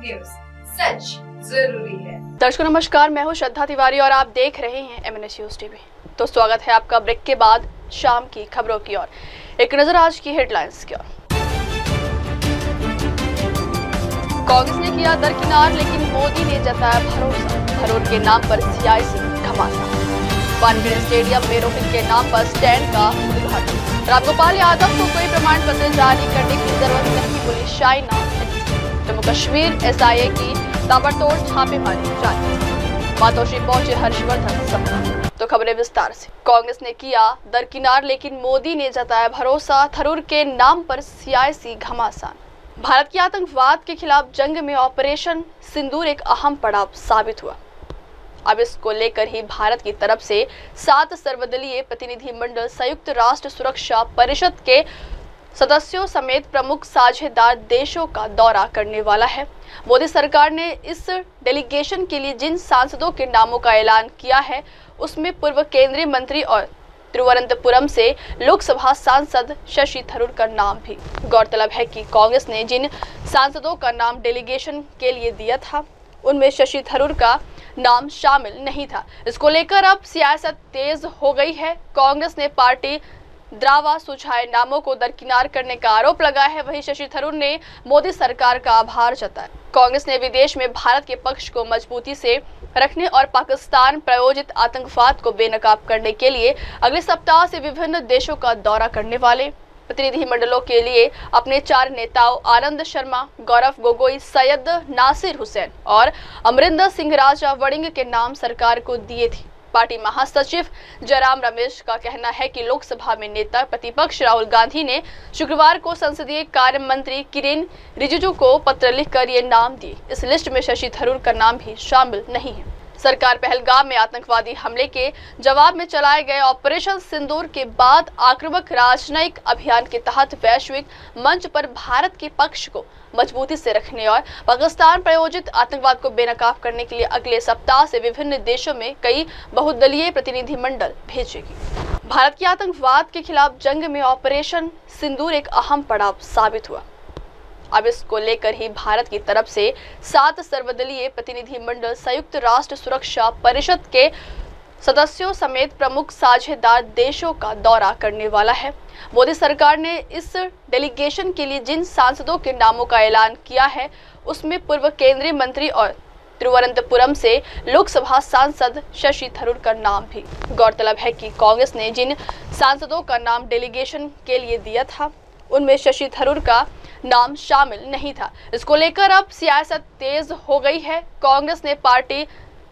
News, सच जरूरी है। दर्शकों नमस्कार, मैं हूं श्रद्धा तिवारी और आप देख रहे हैं MNS न्यूज टीवी। तो स्वागत है आपका ब्रेक के बाद शाम की खबरों की ओर। एक नजर आज की हेडलाइंस की ओर। कांग्रेस ने किया दरकिनार, लेकिन मोदी ने जताया भरोसा। थरूर के नाम पर सियासी घमासान। वानखेड़े स्टेडियम में रोहित के नाम पर स्टैंड का उद्घाटन। रामगोपाल यादव को कोई प्रमाण पत्र जारी करने की जरूरत नहीं, बोली शाइना। जम्मू कश्मीर SIA की ताबड़तोड़ छापेमारी जारी। मातोश्री पहुंचे हर्षवर्धन सभा। तो खबरें विस्तार से। कांग्रेस ने किया दरकिनार, लेकिन मोदी ने जताया भरोसा। थरूर के नाम पर सियासी घमासान। भारत की आतंकवाद के खिलाफ जंग में ऑपरेशन सिंदूर एक अहम पड़ाव साबित हुआ। अब इसको लेकर ही भारत की तरफ से 7 सर्वदलीय प्रतिनिधिमंडल संयुक्त राष्ट्र सुरक्षा परिषद के सदस्यों समेत प्रमुख साझेदार देशों का दौरा करने वाला है। मोदी सरकार ने इस डेलीगेशन के लिए जिन सांसदों के नामों का ऐलान किया है, उसमें पूर्व केंद्रीय मंत्री और तिरुवनंतपुरम से लोकसभा सांसद शशि थरूर का नाम भी। गौरतलब है कि कांग्रेस ने जिन सांसदों का नाम डेलीगेशन के लिए दिया था, उनमें शशि थरूर का नाम शामिल नहीं था। इसको लेकर अब सियासत तेज हो गई है। कांग्रेस ने पार्टी द्रावा सुझाए नामों को दरकिनार करने का आरोप लगाया है। वहीं शशि थरूर ने मोदी सरकार का आभार जताया। कांग्रेस ने विदेश में भारत के पक्ष को मजबूती से रखने और पाकिस्तान प्रायोजित आतंकवाद को बेनकाब करने के लिए अगले सप्ताह से विभिन्न देशों का दौरा करने वाले प्रतिनिधिमंडलों के लिए अपने 4 नेताओं आनंद शर्मा, गौरव गोगोई, सैयद नासिर हुसैन और अमरिंदर सिंह राजा वड़िंग के नाम सरकार को दिए थे। पार्टी महासचिव जयराम रमेश का कहना है कि लोकसभा में नेता प्रतिपक्ष राहुल गांधी ने शुक्रवार को संसदीय कार्य मंत्री किरेन रिजिजू को पत्र लिखकर ये नाम दिए। इस लिस्ट में शशि थरूर का नाम भी शामिल नहीं है। सरकार पहलगाम में आतंकवादी हमले के जवाब में चलाए गए ऑपरेशन सिंदूर के बाद आक्रामक राजनयिक अभियान के तहत वैश्विक मंच पर भारत के पक्ष को मजबूती से रखने और पाकिस्तान प्रायोजित आतंकवाद को बेनकाब करने के लिए अगले सप्ताह से विभिन्न देशों में कई बहुदलीय प्रतिनिधिमंडल भेजेगी। भारत की आतंकवाद के खिलाफ जंग में ऑपरेशन सिंदूर एक अहम पड़ाव साबित हुआ। अब इसको लेकर ही भारत की तरफ से 7 सर्वदलीय प्रतिनिधिमंडल संयुक्त राष्ट्र सुरक्षा परिषद के सदस्यों समेत प्रमुख साझेदार देशों का दौरा करने वाला है। मोदी सरकार ने इस डेलीगेशन के लिए जिन सांसदों के नामों का ऐलान किया है, उसमें पूर्व केंद्रीय मंत्री और तिरुवनंतपुरम से लोकसभा सांसद शशि थरूर का नाम भी। गौरतलब है कि कांग्रेस ने जिन सांसदों का नाम डेलीगेशन के लिए दिया था, उनमें शशि थरूर का नाम शामिल नहीं था। इसको लेकर अब सियासत तेज हो गई है। कांग्रेस ने पार्टी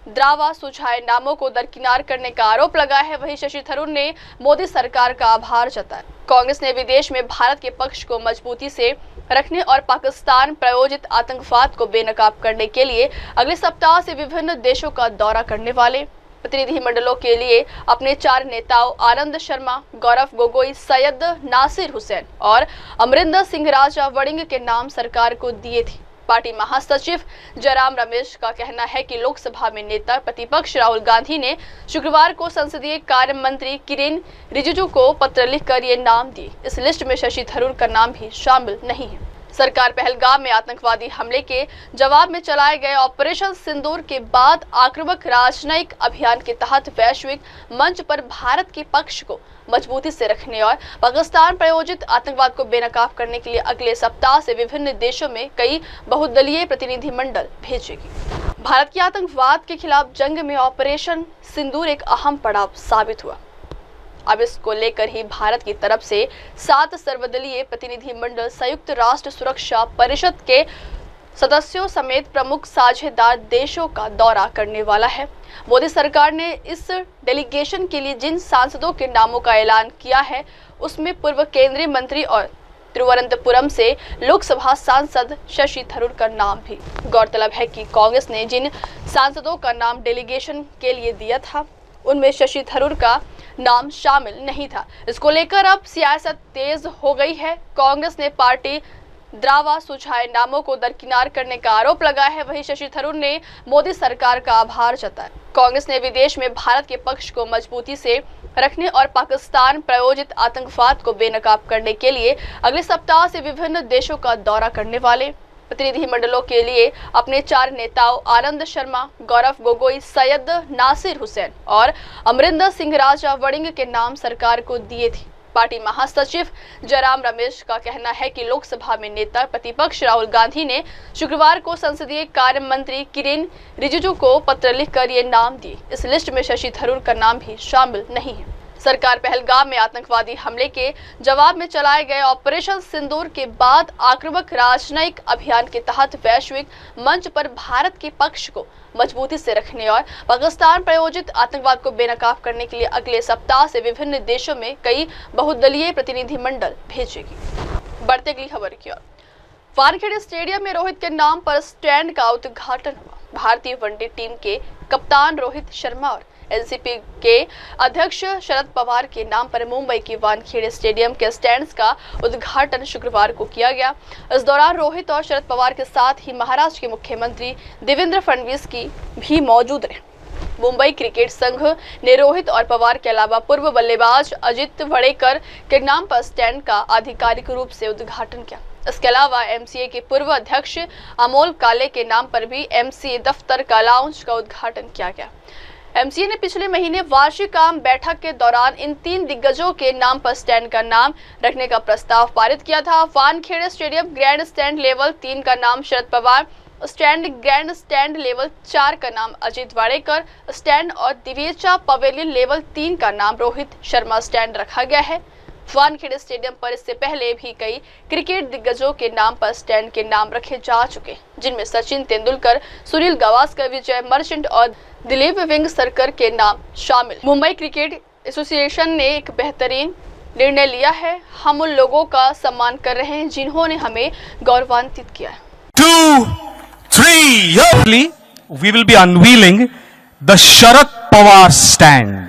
द्रावा सुझाए नामों को दरकिनार करने का आरोप लगाया है। वहीं शशि थरूर ने मोदी सरकार का आभार जताया। कांग्रेस ने विदेश में भारत के पक्ष को मजबूती से रखने और पाकिस्तान प्रायोजित आतंकवाद को बेनकाब करने के लिए अगले सप्ताह से विभिन्न देशों का दौरा करने वाले प्रतिनिधिमंडलों के लिए अपने 4 नेताओं आनंद शर्मा, गौरव गोगोई, सैयद नासिर हुसैन और अमरिंदर सिंह राजा वड़िंग के नाम सरकार को दिए थे। पार्टी महासचिव जयराम रमेश का कहना है कि लोकसभा में नेता प्रतिपक्ष राहुल गांधी ने शुक्रवार को संसदीय कार्य मंत्री किरेन रिजिजू को पत्र लिखकर ये नाम दिए। इस लिस्ट में शशि थरूर का नाम भी शामिल नहीं है। सरकार पहलगाम में आतंकवादी हमले के जवाब में चलाए गए ऑपरेशन सिंदूर के बाद आक्रामक राजनयिक अभियान के तहत वैश्विक मंच पर भारत के पक्ष को मजबूती से रखने और पाकिस्तान प्रायोजित आतंकवाद को बेनकाब करने के लिए अगले सप्ताह से विभिन्न देशों में कई बहुदलीय प्रतिनिधिमंडल भेजेगी। भारत की आतंकवाद के खिलाफ जंग में ऑपरेशन सिंदूर एक अहम पड़ाव साबित हुआ। अब इसको लेकर ही भारत की तरफ से 7 सर्वदलीय प्रतिनिधिमंडल संयुक्त राष्ट्र सुरक्षा परिषद के सदस्यों समेत प्रमुख साझेदार देशों का दौरा करने वाला है। मोदी सरकार ने इस डेलीगेशन के लिए जिन सांसदों के नामों का ऐलान किया है, उसमें पूर्व केंद्रीय मंत्री और तिरुवनंतपुरम से लोकसभा सांसद शशि थरूर का नाम भी। गौरतलब है कि कांग्रेस ने जिन सांसदों का नाम डेलीगेशन के लिए दिया था, उनमें शशि थरूर का नाम शामिल नहीं था। इसको लेकर अब सियासत तेज हो गई है। कांग्रेस ने पार्टी द्रावा सुझाए नामों को दरकिनार करने का आरोप लगाया है। वहीं शशि थरूर ने मोदी सरकार का आभार जताया। कांग्रेस ने विदेश में भारत के पक्ष को मजबूती से रखने और पाकिस्तान प्रायोजित आतंकवाद को बेनकाब करने के लिए अगले सप्ताह से विभिन्न देशों का दौरा करने वाले प्रतिनिधि मंडलों के लिए अपने 4 नेताओं आनंद शर्मा, गौरव गोगोई, सैयद नासिर हुसैन और अमरिंदर सिंह राजा वड़िंग के नाम सरकार को दिए थे। पार्टी महासचिव जयराम रमेश का कहना है कि लोकसभा में नेता प्रतिपक्ष राहुल गांधी ने शुक्रवार को संसदीय कार्य मंत्री किरेन रिजिजू को पत्र लिखकर ये नाम दिए। इस लिस्ट में शशि थरूर का नाम भी शामिल नहीं है। सरकार पहलगाम में आतंकवादी हमले के जवाब में चलाए गए ऑपरेशन सिंदूर के बाद आक्रामक राजनयिक अभियान के तहत वैश्विक मंच पर भारत के पक्ष को मजबूती से रखने और पाकिस्तान प्रायोजित आतंकवाद को बेनकाब करने के लिए अगले सप्ताह से विभिन्न देशों में कई बहुदलीय प्रतिनिधिमंडल भेजेगी। बढ़ते अगली खबर की ओर। वानखेड़े स्टेडियम में रोहित के नाम पर स्टैंड का उद्घाटन हुआ। भारतीय वनडे टीम के कप्तान रोहित शर्मा और एनसीपी के अध्यक्ष शरद पवार के नाम पर मुंबई की वानखेड़े स्टेडियम के स्टैंड्स का उद्घाटन शुक्रवार को किया गया। इस दौरान रोहित और शरद पवार के साथ ही महाराष्ट्र के मुख्यमंत्री देवेंद्र फडणवीस की भी मौजूद रहे। मुंबई क्रिकेट संघ ने रोहित और पवार के अलावा पूर्व बल्लेबाज अजित वाडेकर के नाम पर स्टैंड का आधिकारिक रूप से उद्घाटन किया। इसके अलावा एमसीए के पूर्व अध्यक्ष अमोल काले के नाम पर भी एमसीए दफ्तर का लॉन्च का उद्घाटन किया गया। एमसीए ने पिछले महीने वार्षिक आम बैठक के दौरान इन 3 दिग्गजों के नाम पर स्टैंड का नाम रखने का प्रस्ताव पारित किया था। Wankhede stadium grand stand level 3 का नाम Sharad Pawar, stand grand stand level 4 का नाम अजित वाडेकर स्टैंड और दिवेचा पवेलियन लेवल 3 का नाम रोहित शर्मा स्टैंड रखा गया है। वानखेड़े स्टेडियम पर इससे पहले भी कई क्रिकेट दिग्गजों के नाम पर स्टैंड के नाम रखे जा चुके, जिनमें सचिन तेंदुलकर, सुनील गावस्कर, विजय मर्चेंट और दिलीप वेंगसरकर के नाम शामिल। मुंबई क्रिकेट एसोसिएशन ने एक बेहतरीन निर्णय लिया है। हम उन लोगों का सम्मान कर रहे हैं जिन्होंने हमें गौरवान्वित किया है। 2, 3, we will be unveiling the Sharad Pawar stand,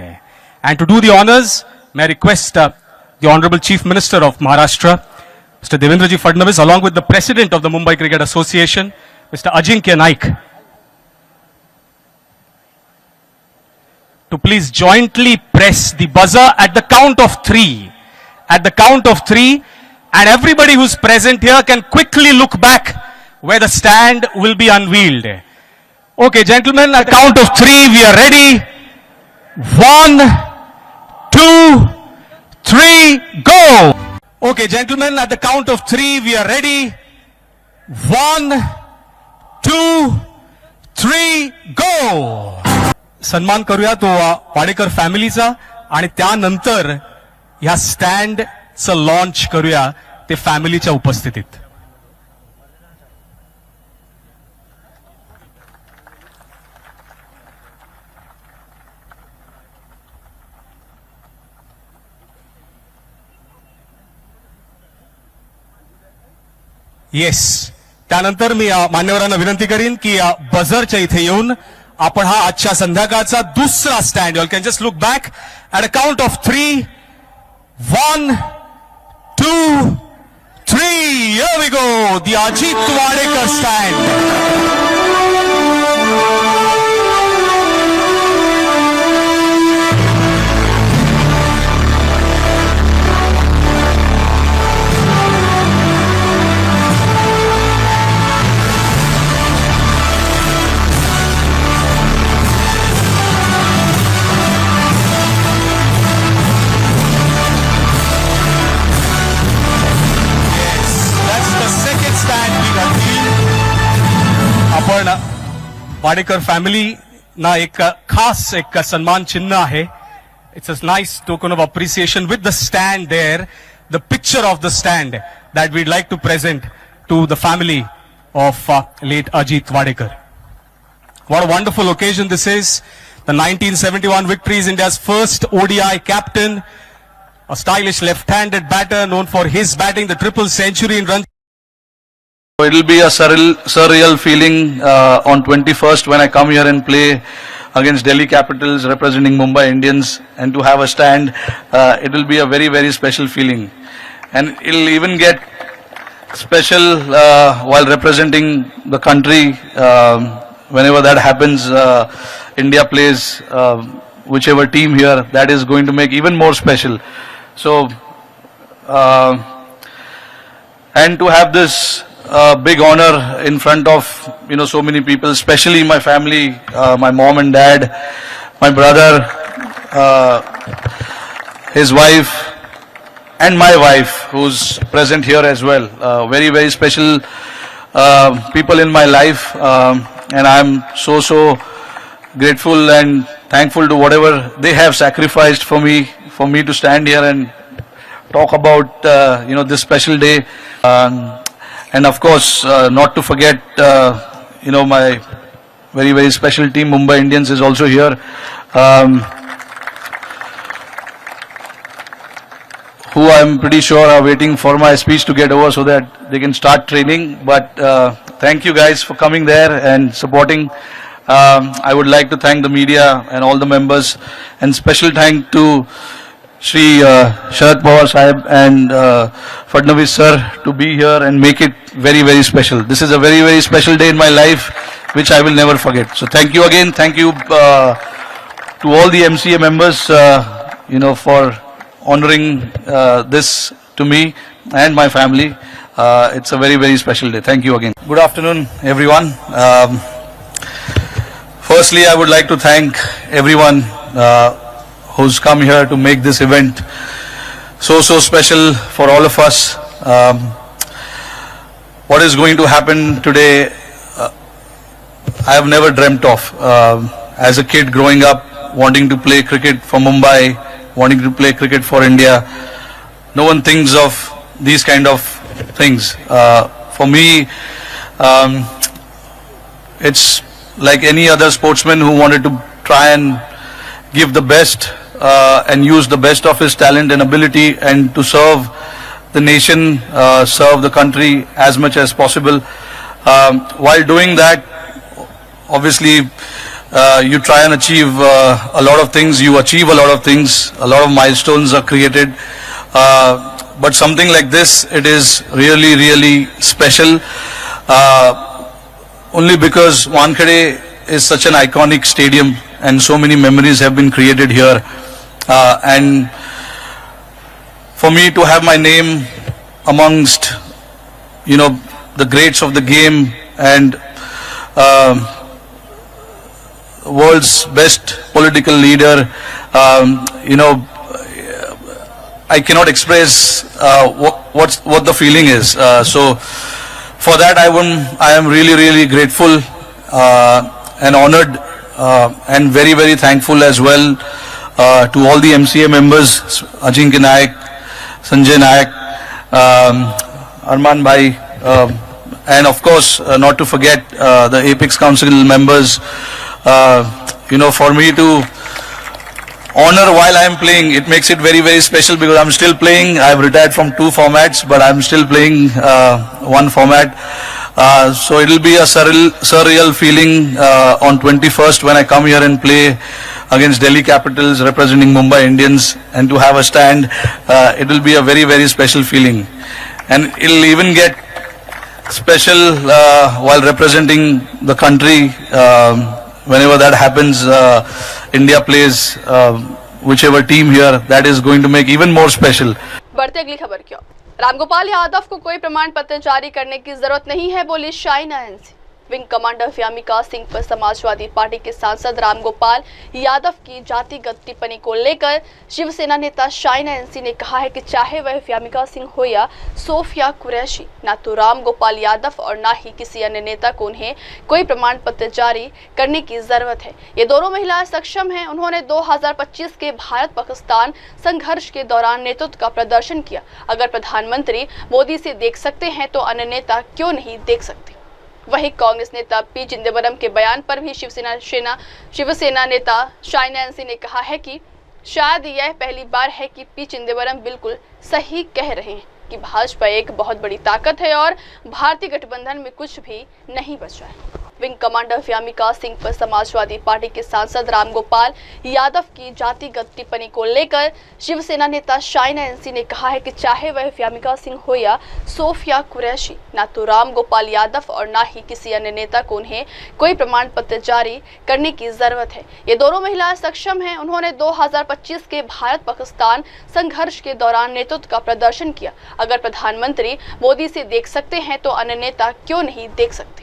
and to do the honors, may I request the Honorable Chief Minister of Maharashtra, Mr. Devendraji Fadnavis, along with the President of the Mumbai Cricket Association, Mr. Ajinkya Naik, to please jointly press the buzzer at the count of 3. At the count of 3, and everybody who's present here can quickly look back where the stand will be unveiled. Okay, gentlemen, at the count of 3, we are ready. 1, 2, 3, go! Okay, gentlemen, at the count of 3, we are ready. 1, 2, 3, go! सन्मान करूया तो वाडेकर फॅमिलीचा आणि त्यानंतर ह्या स्टँडचं launch करूया ते फॅमिलीच्या उपस्थितीत. येस, त्यानंतर मी मान्यवरांना विनंती करीन की बझरच्या इथे येऊन आपण हा आजच्या संध्याकाळचा दुसरा stand, you can just look back at a count of 3. 1, 2, 3, here we go, the Ajit Wadekar stand. आपण वाडेकर फॅमिली ना एक खास एक सन्मान चिन्ह आहे. It's a nice token of appreciation with the stand there, the picture of the stand that we'd like to present to the family of late Ajit Wadekar. What a wonderful occasion this is. The 1971 victory is India's first ODI captain, a stylish left-handed batter known for his batting the triple century in runs. It will be a surreal feeling on 21st when I come here and play against Delhi Capitals representing Mumbai Indians, and to have a stand, it will be a very, very special feeling. And it will even get special while representing the country. Whenever that happens, India plays whichever team here, that is going to make even more special. So, and to have this a big honor in front of, so many people, especially my family, my mom and dad, my brother, his wife, and my wife, who's present here as well. Very, very special people in my life, and I'm so grateful and thankful to whatever they have sacrificed for me to stand here and talk about this special day. And of course, not to forget, my very, very special team, Mumbai Indians, is also here. Who I'm pretty sure are waiting for my speech to get over so that they can start training. But thank you guys for coming there and supporting. I would like to thank the media and all the members, and special thank to Shri Sharad Pawar Sahib and Fadnavis sir to be here and make it very, very special. This is a very, very special day in my life, which I will never forget. So thank you again. Thank you to all the MCA members, for honoring this to me and my family. It's a very, very special day. Thank you again. Good afternoon, everyone. Firstly, I would like to thank everyone who's come here to make this event so special for all of us. What is going to happen today, I have never dreamt of. As a kid growing up, wanting to play cricket for Mumbai, wanting to play cricket for India, no one thinks of these kind of things. For me, it's like any other sportsman who wanted to try and give the best and use the best of his talent and ability and to serve the nation, serve the country as much as possible. While doing that, obviously, you try and achieve a lot of things, you achieve a lot of things, a lot of milestones are created. But something like this, it is really, really special. Only because Wankhede is such an iconic stadium and so many memories have been created here. And for me to have my name amongst, the greats of the game and world's best political leader, I cannot express what the feeling is. So for that, I am really, really grateful and honored and very, very thankful as well to all the MCA members, Ajinkya Nayak, Sanjay Nayak, Arman Bhai, and of course, not to forget the Apex Council members. For me to honor while I am playing, it makes it very, very special because I'm still playing. I've retired from 2 formats, but I'm still playing 1 format. So it'll be a surreal feeling on 21st when I come here and play against Delhi Capitals representing Mumbai Indians, and to have a stand. It will be a very, very special feeling, and it'll even get special while representing the country. Whenever that happens, India plays whichever team here, that is going to make even more special. बढ़ते अगली खबर की ओर। रामगोपाल यादव को कोई प्रमाण पत्र जारी करने की जरूरत नहीं है, बोली Shaina NC. Wing commander Vyomika Singh पर समाजवादी पार्टी के सांसद रामगोपाल यादव की जातिगत टिप्पणी को लेकर शिवसेना नेता शाइना एनसी ने कहा है कि चाहे वह व्यामिका सिंह हो या सोफिया कुरैशी, ना तो रामगोपाल यादव और ना ही किसी अन्य नेता को उन्हें कोई प्रमाण पत्र जारी करने की जरूरत है। ये दोनों महिलाएं सक्षम हैं। उन्होंने 2025 के भारत पाकिस्तान संघर्ष के दौरान नेतृत्व का प्रदर्शन किया। अगर प्रधानमंत्री मोदी से देख सकते हैं तो अन्य नेता क्यों नहीं देख सकते। वहीं कांग्रेस नेता पी चिदंबरम के बयान पर भी शिवसेना नेता शाइना एनसी ने कहा है कि शायद यह पहली बार है कि पी चिदंबरम बिल्कुल सही कह रहे हैं कि भाजपा एक बहुत बड़ी ताकत है और भारतीय गठबंधन में कुछ भी नहीं बचा है। विंग कमांडर व्यामिका सिंह पर समाजवादी पार्टी के सांसद रामगोपाल यादव की जातिगत टिप्पणी को लेकर शिवसेना नेता शाइना एनसी ने कहा है कि चाहे वह व्यामिका सिंह हो या सोफिया कुरैशी, ना तो रामगोपाल यादव और ना ही किसी अन्य नेता को उन्हें कोई प्रमाण पत्र जारी करने की जरूरत है। ये दोनों महिलाएं सक्षम हैं। उन्होंने 2025 के भारत पाकिस्तान संघर्ष के दौरान नेतृत्व का प्रदर्शन किया। अगर प्रधानमंत्री मोदी से देख सकते हैं तो अन्य नेता क्यों नहीं देख सकते।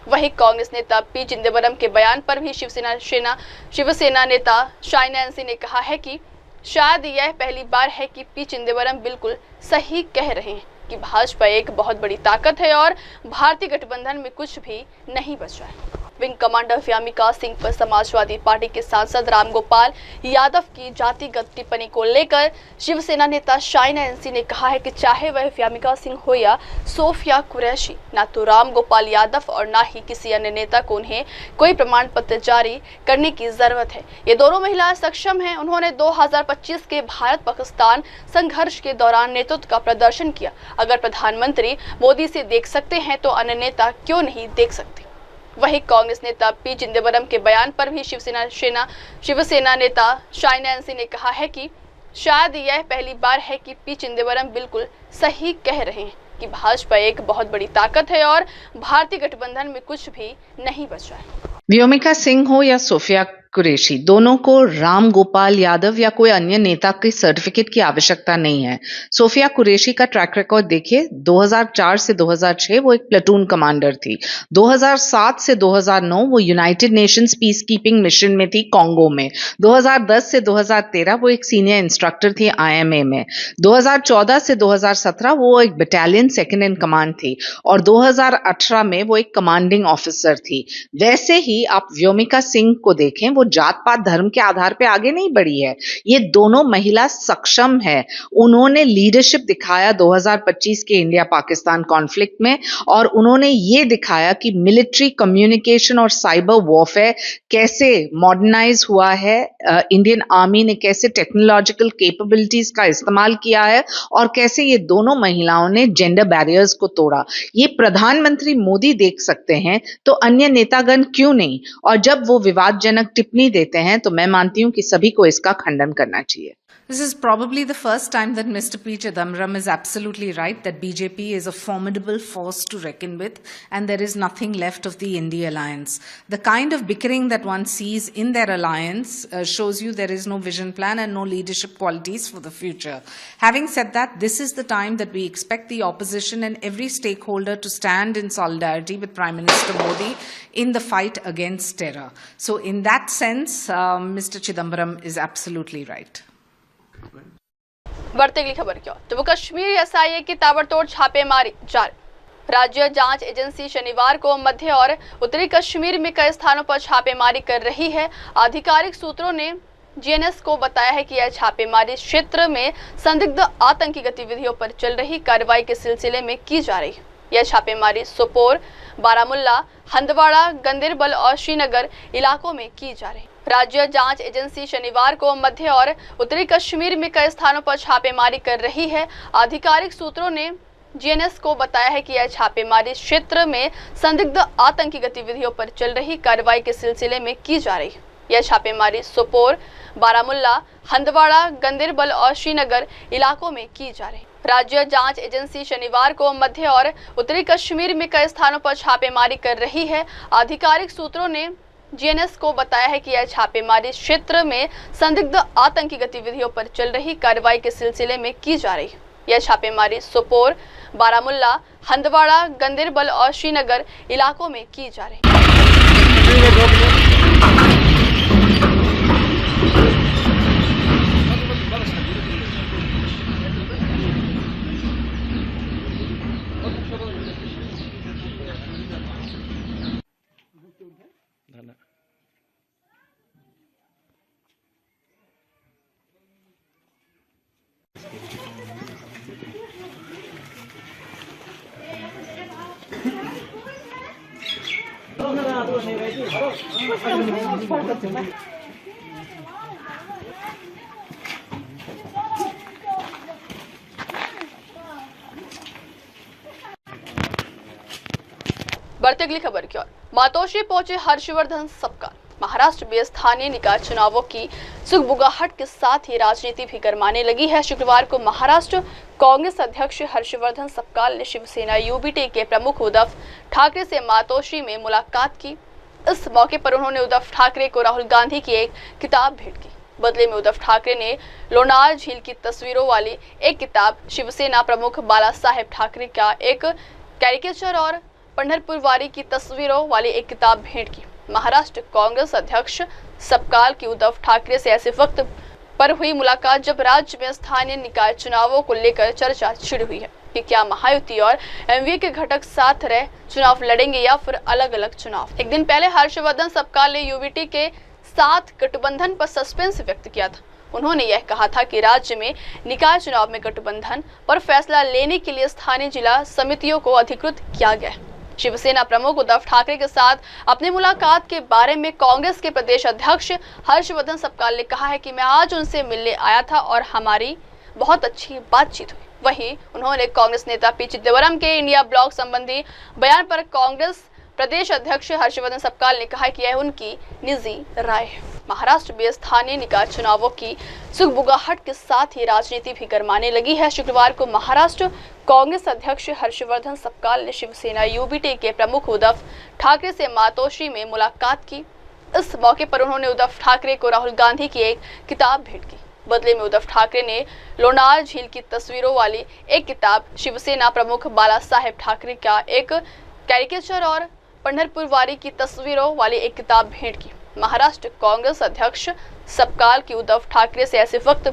वहीं कांग्रेस नेता पी चिदंबरम के बयान पर भी शिवसेना नेता शाइना एनसी ने कहा है कि शायद यह पहली बार है कि पी चिदंबरम बिल्कुल सही कह रहे हैं कि भाजपा एक बहुत बड़ी ताकत है और भारतीय गठबंधन में कुछ भी नहीं बचा है। विंग कमांडर व्यामिका सिंह पर समाजवादी पार्टी के सांसद रामगोपाल यादव की जातिगत टिप्पणी को लेकर शिवसेना नेता शाइना एनसी ने कहा है कि चाहे वह व्यामिका सिंह हो या सोफिया कुरैशी, ना तो रामगोपाल यादव और ना ही किसी अन्य नेता को उन्हें कोई प्रमाण पत्र जारी करने की जरूरत है। ये दोनों महिलाएं सक्षम हैं। उन्होंने 2025 के भारत पाकिस्तान संघर्ष के दौरान नेतृत्व का प्रदर्शन किया। अगर प्रधानमंत्री मोदी से देख सकते हैं तो अन्य नेता क्यों नहीं देख सकते। वहीं कांग्रेस नेता पी चिदंबरम के बयान पर भी शिवसेना नेता शाइना एनसी ने कहा है कि शायद यह पहली बार है कि पी चिदंबरम बिल्कुल सही कह रहे हैं कि भाजपा एक बहुत बड़ी ताकत है और भारतीय गठबंधन में कुछ भी नहीं बचा है। व्योमिका सिंह हो या सोफिया कुरैशी, दोनों को राम गोपाल यादव या कोई अन्य नेता के सर्टिफिकेट की आवश्यकता नहीं है। सोफिया कुरैशी का ट्रैक रिकॉर्ड देखिए। 2004 से 2006 वो एक प्लेटून कमांडर थी। 2007 से 2009 वो United Nations peace keeping mission में थी कांगो में। 2010 से 2013 वो एक सीनियर इंस्ट्रक्टर थी IMA में। 2014 से 2017 वो एक बटालियन सेकंड इन कमांड थी और 2018 में वो एक कमांडिंग ऑफिसर थी। वैसे ही आप व्योमिका सिंह को देखें, वो जात पात धर्म के आधार पे आगे नहीं बढ़ी है। ये दोनों महिला सक्षम है। उन्होंने लीडरशिप दिखाया 2025 के इंडिया पाकिस्तान कॉन्फ्लिक्ट में और उन्होंने ये दिखाया कि मिलिट्री कम्युनिकेशन और साइबर वॉरफेयर कैसे मॉडर्नाइज हुआ है। इंडियन आर्मी ने कैसे टेक्नोलॉजिकल कैपेबिलिटीज का इस्तेमाल किया है और कैसे ये दोनों महिलाओं ने जेंडर बैरियर्स को तोड़ा। ये प्रधानमंत्री मोदी देख सकते हैं तो अन्य नेतागण क्यों नहीं। और जब वो विवादजनक टिप्पणी देते हैं तो मैं मानती हूं कि सभी को इसका खंडन करना चाहिए। This is probably the first time that Mr. P. Chidambaram is absolutely right that BJP is a formidable force to reckon with and there is nothing left of the India alliance. The kind of bickering that one sees in their alliance shows you there is no vision plan and no leadership qualities for the future. Having said that, this is the time that we expect the opposition and every stakeholder to stand in solidarity with Prime Minister Modi in the fight against terror. So in that sense, Mr. Chidambaram is absolutely right. बढ़ते अगली खबर क्या। Jammu Kashmir SIA की ताबड़तोड़ छापेमारी जारी। राज्य जांच एजेंसी शनिवार को मध्य और उत्तरी कश्मीर में कई स्थानों पर छापेमारी कर रही है। आधिकारिक सूत्रों ने GNS को बताया है कि यह छापेमारी क्षेत्र में संदिग्ध आतंकी गतिविधियों पर चल रही कार्रवाई के सिलसिले में की जा रही है। यह छापेमारी सोपोर, बारामुल्ला, हंदवाड़ा, गंदेरबल और श्रीनगर इलाकों में की जा रही है। राज्य जांच एजेंसी शनिवार को मध्य और उत्तरी कश्मीर में कई स्थानों पर छापेमारी कर रही है। आधिकारिक सूत्रों ने GNS को बताया है कि यह छापेमारी क्षेत्र में संदिग्ध आतंकी गतिविधियों पर चल रही कार्रवाई के सिलसिले में की जा रही है। यह छापेमारी सोपोर, बारामुल्ला, हंदवाड़ा, गंदेरबल और श्रीनगर इलाकों में की जा रही है। राज्य जांच एजेंसी शनिवार को मध्य और उत्तरी कश्मीर में कई स्थानों पर छापेमारी कर रही है। आधिकारिक सूत्रों ने GNS को बताया है कि यह छापेमारी क्षेत्र में संदिग्ध आतंकी गतिविधियों पर चल रही कार्रवाई के सिलसिले में की जा रही है। यह छापेमारी सोपोर, बारामुल्ला, हंदवाड़ा, गंदेरबल और श्रीनगर इलाकों में की जा रही है। बढ़ते अगली खबर की ओर। मातोश्री पहुंचे हर्षवर्धन सपकाल। महाराष्ट्र में स्थानीय निकाय चुनावों की सुगबुगाहट के साथ ही राजनीति भी गरमाने लगी है। शुक्रवार को महाराष्ट्र कांग्रेस अध्यक्ष हर्षवर्धन सपकाल ने शिवसेना यूबीटी के प्रमुख उद्धव ठाकरे से मातोश्री में मुलाकात की। इस मौके पर उन्होंने उद्धव ठाकरे को राहुल गांधी की एक किताब भेंट की। बदले में उद्धव ठाकरे ने लोनार झील की तस्वीरों वाली एक किताब, शिवसेना प्रमुख बाला साहेब ठाकरे का एक कैरिकेचर और पंढरपुर वारी की तस्वीरों वाली एक किताब भेंट की। महाराष्ट्र कांग्रेस अध्यक्ष सपकाल की उद्धव ठाकरे से ऐसे वक्त पर हुई मुलाकात जब राज्य में स्थानीय निकाय चुनावों को लेकर चर्चा छिड़ी हुई है कि क्या महायुति और एमवीए के घटक साथ रह चुनाव लड़ेंगे या फिर अलग अलग चुनाव। एक दिन पहले हर्षवर्धन सपकाल ने यूबीटी के साथ गठबंधन पर सस्पेंस व्यक्त किया था। उन्होंने यह कहा था कि राज्य में निकाय चुनाव में गठबंधन पर फैसला लेने के लिए स्थानीय जिला समितियों को अधिकृत किया गया है। शिवसेना प्रमुख उद्धव ठाकरे के साथ अपनी मुलाकात के बारे में कांग्रेस के प्रदेश अध्यक्ष हर्षवर्धन सपकाल ने कहा है कि मैं आज उनसे मिलने आया था और हमारी बहुत अच्छी बातचीत हुई। वहीं उन्होंने कांग्रेस नेता पी चिदंबरम के इंडिया ब्लॉक संबंधी बयान पर कांग्रेस प्रदेश अध्यक्ष हर्षवर्धन सपकाल ने कहा कि यह उनकी निजी राय है। महाराष्ट्र में स्थानीय निकाय चुनावों की सुगबुगाहट के साथ ही राजनीति भी गरमाने लगी है। शुक्रवार को महाराष्ट्र कांग्रेस अध्यक्ष हर्षवर्धन सपकाल ने शिवसेना यूबीटी के प्रमुख उद्धव ठाकरे से मातोश्री में मुलाकात की। इस मौके पर उन्होंने उद्धव ठाकरे को राहुल गांधी की एक किताब भेंट की। बदले में उद्धव ठाकरे ने लोनार झील की तस्वीरों वाली एक किताब, शिवसेना प्रमुख बाला साहेब ठाकरे का एक कैरिकेचर और पंढरपुर वारी की तस्वीरों वाली एक किताब भेंट की। महाराष्ट्र कांग्रेस अध्यक्ष सपकाल की उद्धव ठाकरे से ऐसे वक्त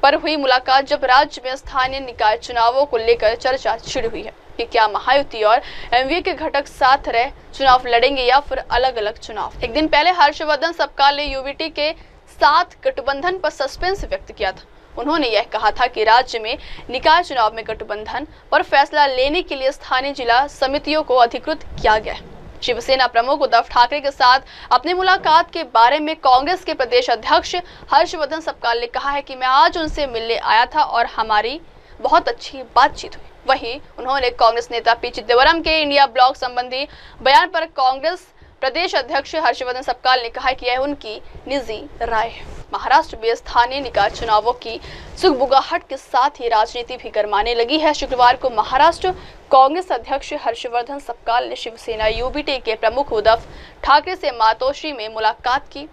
पर हुई मुलाकात जब राज्य में स्थानीय निकाय चुनावों को लेकर चर्चा छिड़ी हुई है कि क्या महायुति और एमवीए के घटक साथ रह चुनाव लड़ेंगे या फिर अलग अलग चुनाव। एक दिन पहले हर्षवर्धन सपकाल ने यूबीटी के साथ गठबंधन पर सस्पेंस व्यक्त किया था। उन्होंने यह कहा था कि राज्य में निकाय चुनाव में गठबंधन पर फैसला लेने के लिए स्थानीय जिला समितियों को अधिकृत किया गया है। शिवसेना प्रमुख उद्धव ठाकरे के साथ अपनी मुलाकात के बारे में कांग्रेस के प्रदेश अध्यक्ष हर्षवर्धन सपकाल ने कहा है कि मैं आज उनसे मिलने आया था और हमारी बहुत अच्छी बातचीत हुई। वहीं उन्होंने कांग्रेस नेता पी चिदंबरम के इंडिया ब्लॉक संबंधी बयान पर कांग्रेस प्रदेश अध्यक्ष हर्षवर्धन सपकाल ने कहा कि यह उनकी निजी राय है। महाराष्ट्र में स्थानीय निकाय चुनावों की सुगबुगाहट के साथ ही राजनीति भी गरमाने लगी है। शुक्रवार को महाराष्ट्र कांग्रेस अध्यक्ष हर्षवर्धन सपकाल ने शिवसेना यूबीटी के प्रमुख उद्धव ठाकरे से मातोश्री में मुलाकात की।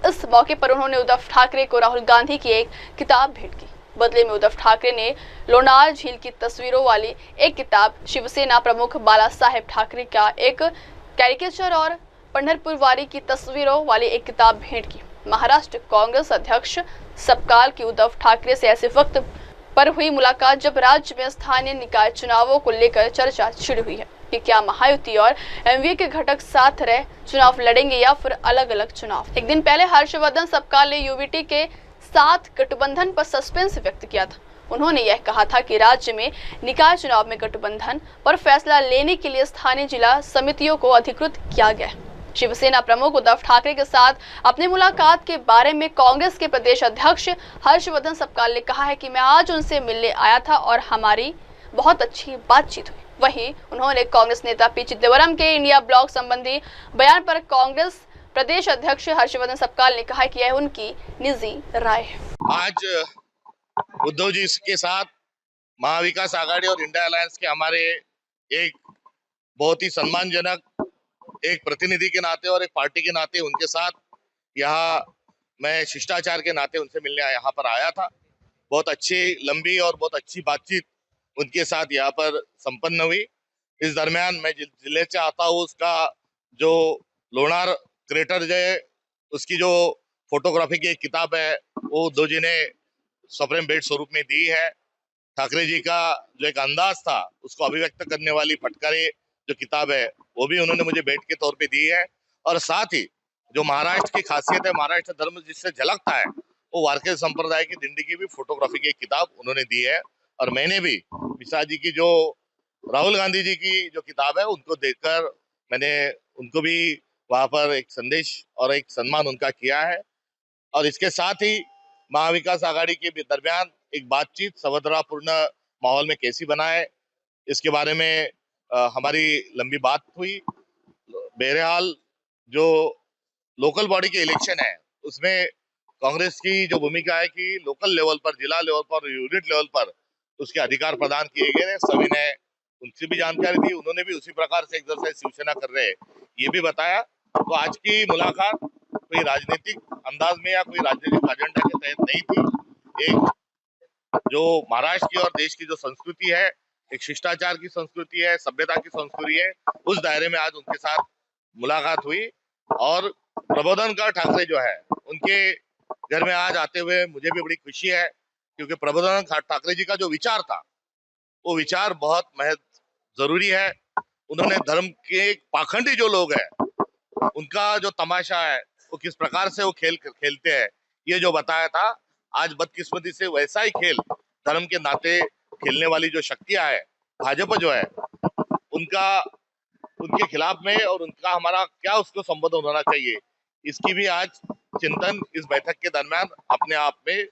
इस मौके पर उन्होंने उद्धव ठाकरे को राहुल गांधी की एक किताब भेंट की। बदले में उद्धव ठाकरे ने लोनार झील की तस्वीरों वाली एक किताब, शिवसेना प्रमुख बाला साहेब ठाकरे का एक कैरिकेचर और पंढरपुर वारी की तस्वीरों वाली एक किताब भेंट की। महाराष्ट्र कांग्रेस अध्यक्ष सपकाल की उद्धव ठाकरे से ऐसे वक्त पर हुई मुलाकात जब राज्य में स्थानीय निकाय चुनावों को लेकर चर्चा छिड़ी हुई है कि क्या महायुति और एमवीए के घटक साथ रह चुनाव लड़ेंगे या फिर अलग अलग चुनाव। एक दिन पहले हर्षवर्धन सपकाल ने यूबीटी के साथ गठबंधन पर सस्पेंस व्यक्त किया था। उन्होंने यह कहा था कि राज्य में निकाय चुनाव में गठबंधन पर फैसला लेने के लिए स्थानीय जिला समितियों को अधिकृत किया गया है। शिवसेना प्रमुख उद्धव ठाकरे के साथ अपनी मुलाकात के बारे में कांग्रेस के प्रदेश अध्यक्ष हर्षवर्धन सपकाल ने कहा है कि मैं आज उनसे मिलने आया था और हमारी बहुत अच्छी बातचीत हुई। वहीं उन्होंने कांग्रेस नेता पी चिदंबरम के इंडिया ब्लॉक संबंधी बयान पर कांग्रेस प्रदेश अध्यक्ष हर्षवर्धन सपकाल ने कहा कि यह उनकी निजी राय है। आज उद्धव जी के साथ महाविकास आघाड़ी और इंडिया अलायंस के हमारे एक बहुत ही सम्मानजनक एक प्रतिनिधि के नाते और एक पार्टी के नाते उनके साथ यहाँ मैं शिष्टाचार के नाते उनसे मिलने यहाँ पर आया था। बहुत अच्छी लंबी और बहुत अच्छी बातचीत उनके साथ यहाँ पर संपन्न हुई। इस दरमियान मैं जिले से आता हूँ, उसका जो लोनार क्रेटर जो है उसकी जो फोटोग्राफी की एक किताब है वो उद्धव जी ने सुप्रीम बेट स्वरूप में दी है। ठाकरे जी का जो एक अंदाज था उसको अभिव्यक्त करने वाली फटकारे जो किताब है वो भी उन्होंने मुझे भेंट के तौर पे दी है। और साथ ही जो महाराष्ट्र की खासियत है, महाराष्ट्र धर्म जिससे झलकता है, वो वारकरी संप्रदाय की जिंदगी की भी फोटोग्राफी की एक किताब उन्होंने दी है। और मैंने भी मिश्रा जी की जो राहुल गांधी जी की जो किताब है उनको देखकर मैंने उनको भी वहां पर एक संदेश और एक सम्मान उनका किया है। और इसके साथ ही महाविकास आघाड़ी के दरमियान एक बातचीत सौहार्दपूर्ण माहौल में कैसी बनाए इसके बारे में हमारी लंबी बात हुई। बहरहाल जो लोकल बॉडी के इलेक्शन है उसमें कांग्रेस की जो भूमिका है कि लोकल लेवल पर, जिला लेवल पर, यूनिट लेवल पर उसके अधिकार प्रदान किए गए हैं। सभी ने उनसे भी जानकारी दी, उन्होंने भी उसी प्रकार से एक्सरसाइज शिवसेना कर रहे हैं ये भी बताया। तो आज की मुलाकात कोई राजनीतिक अंदाज में या कोई राजनीतिक एजेंडा के तहत नहीं थी। एक जो महाराष्ट्र की और देश की जो संस्कृति है, एक शिष्टाचार की संस्कृति है, सभ्यता की संस्कृति है, उस दायरे में आज उनके साथ मुलाकात हुई। और प्रबोधनकर ठाकरे जो है उनके घर में आज आते हुए मुझे भी बड़ी खुशी है, क्योंकि प्रबोधनकर ठाकरे जी का जो विचार था वो विचार बहुत महत्व जरूरी है। उन्होंने धर्म के पाखंडी जो लोग हैं उनका जो तमाशा है वो किस प्रकार से वो खेलते हैं ये जो बताया था। आज बदकिस्मती से वैसा ही खेल धर्म के नाते खेलने वाली जो शक्तियां है, भाजपा जो है, उनके खिलाफ में और उनका हमारा क्या उसको संबोधन होना चाहिए, इसकी भी आज चिंतन इस बैठक के दरमियान अपने आप में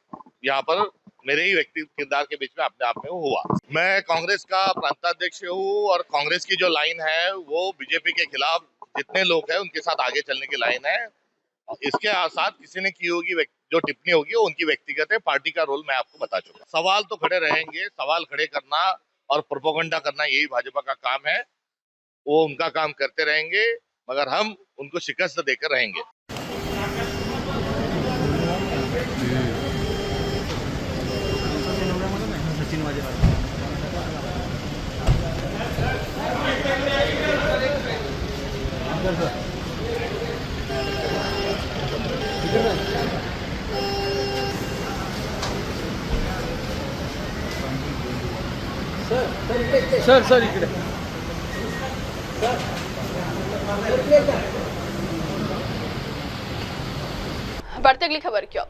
यहाँ पर मेरे ही व्यक्ति किरदार के बीच में अपने आप में हुआ। मैं कांग्रेस का प्रांताध्यक्ष हूँ और कांग्रेस की जो लाइन है वो बीजेपी के खिलाफ जितने लोग हैं उनके साथ आगे चलने की लाइन है। इसके साथ किसी ने की होगी जो टिप्पणी होगी वो उनकी व्यक्तिगत है, पार्टी का रोल मैं आपको बता चुका। सवाल तो खड़े रहेंगे, सवाल खड़े करना और प्रोपेगेंडा करना यही भाजपा का काम है, वो उनका काम करते रहेंगे, मगर हम उनको शिकस्त देकर रहेंगे। सर इकडे बढ़ते अगली खबर की ओर।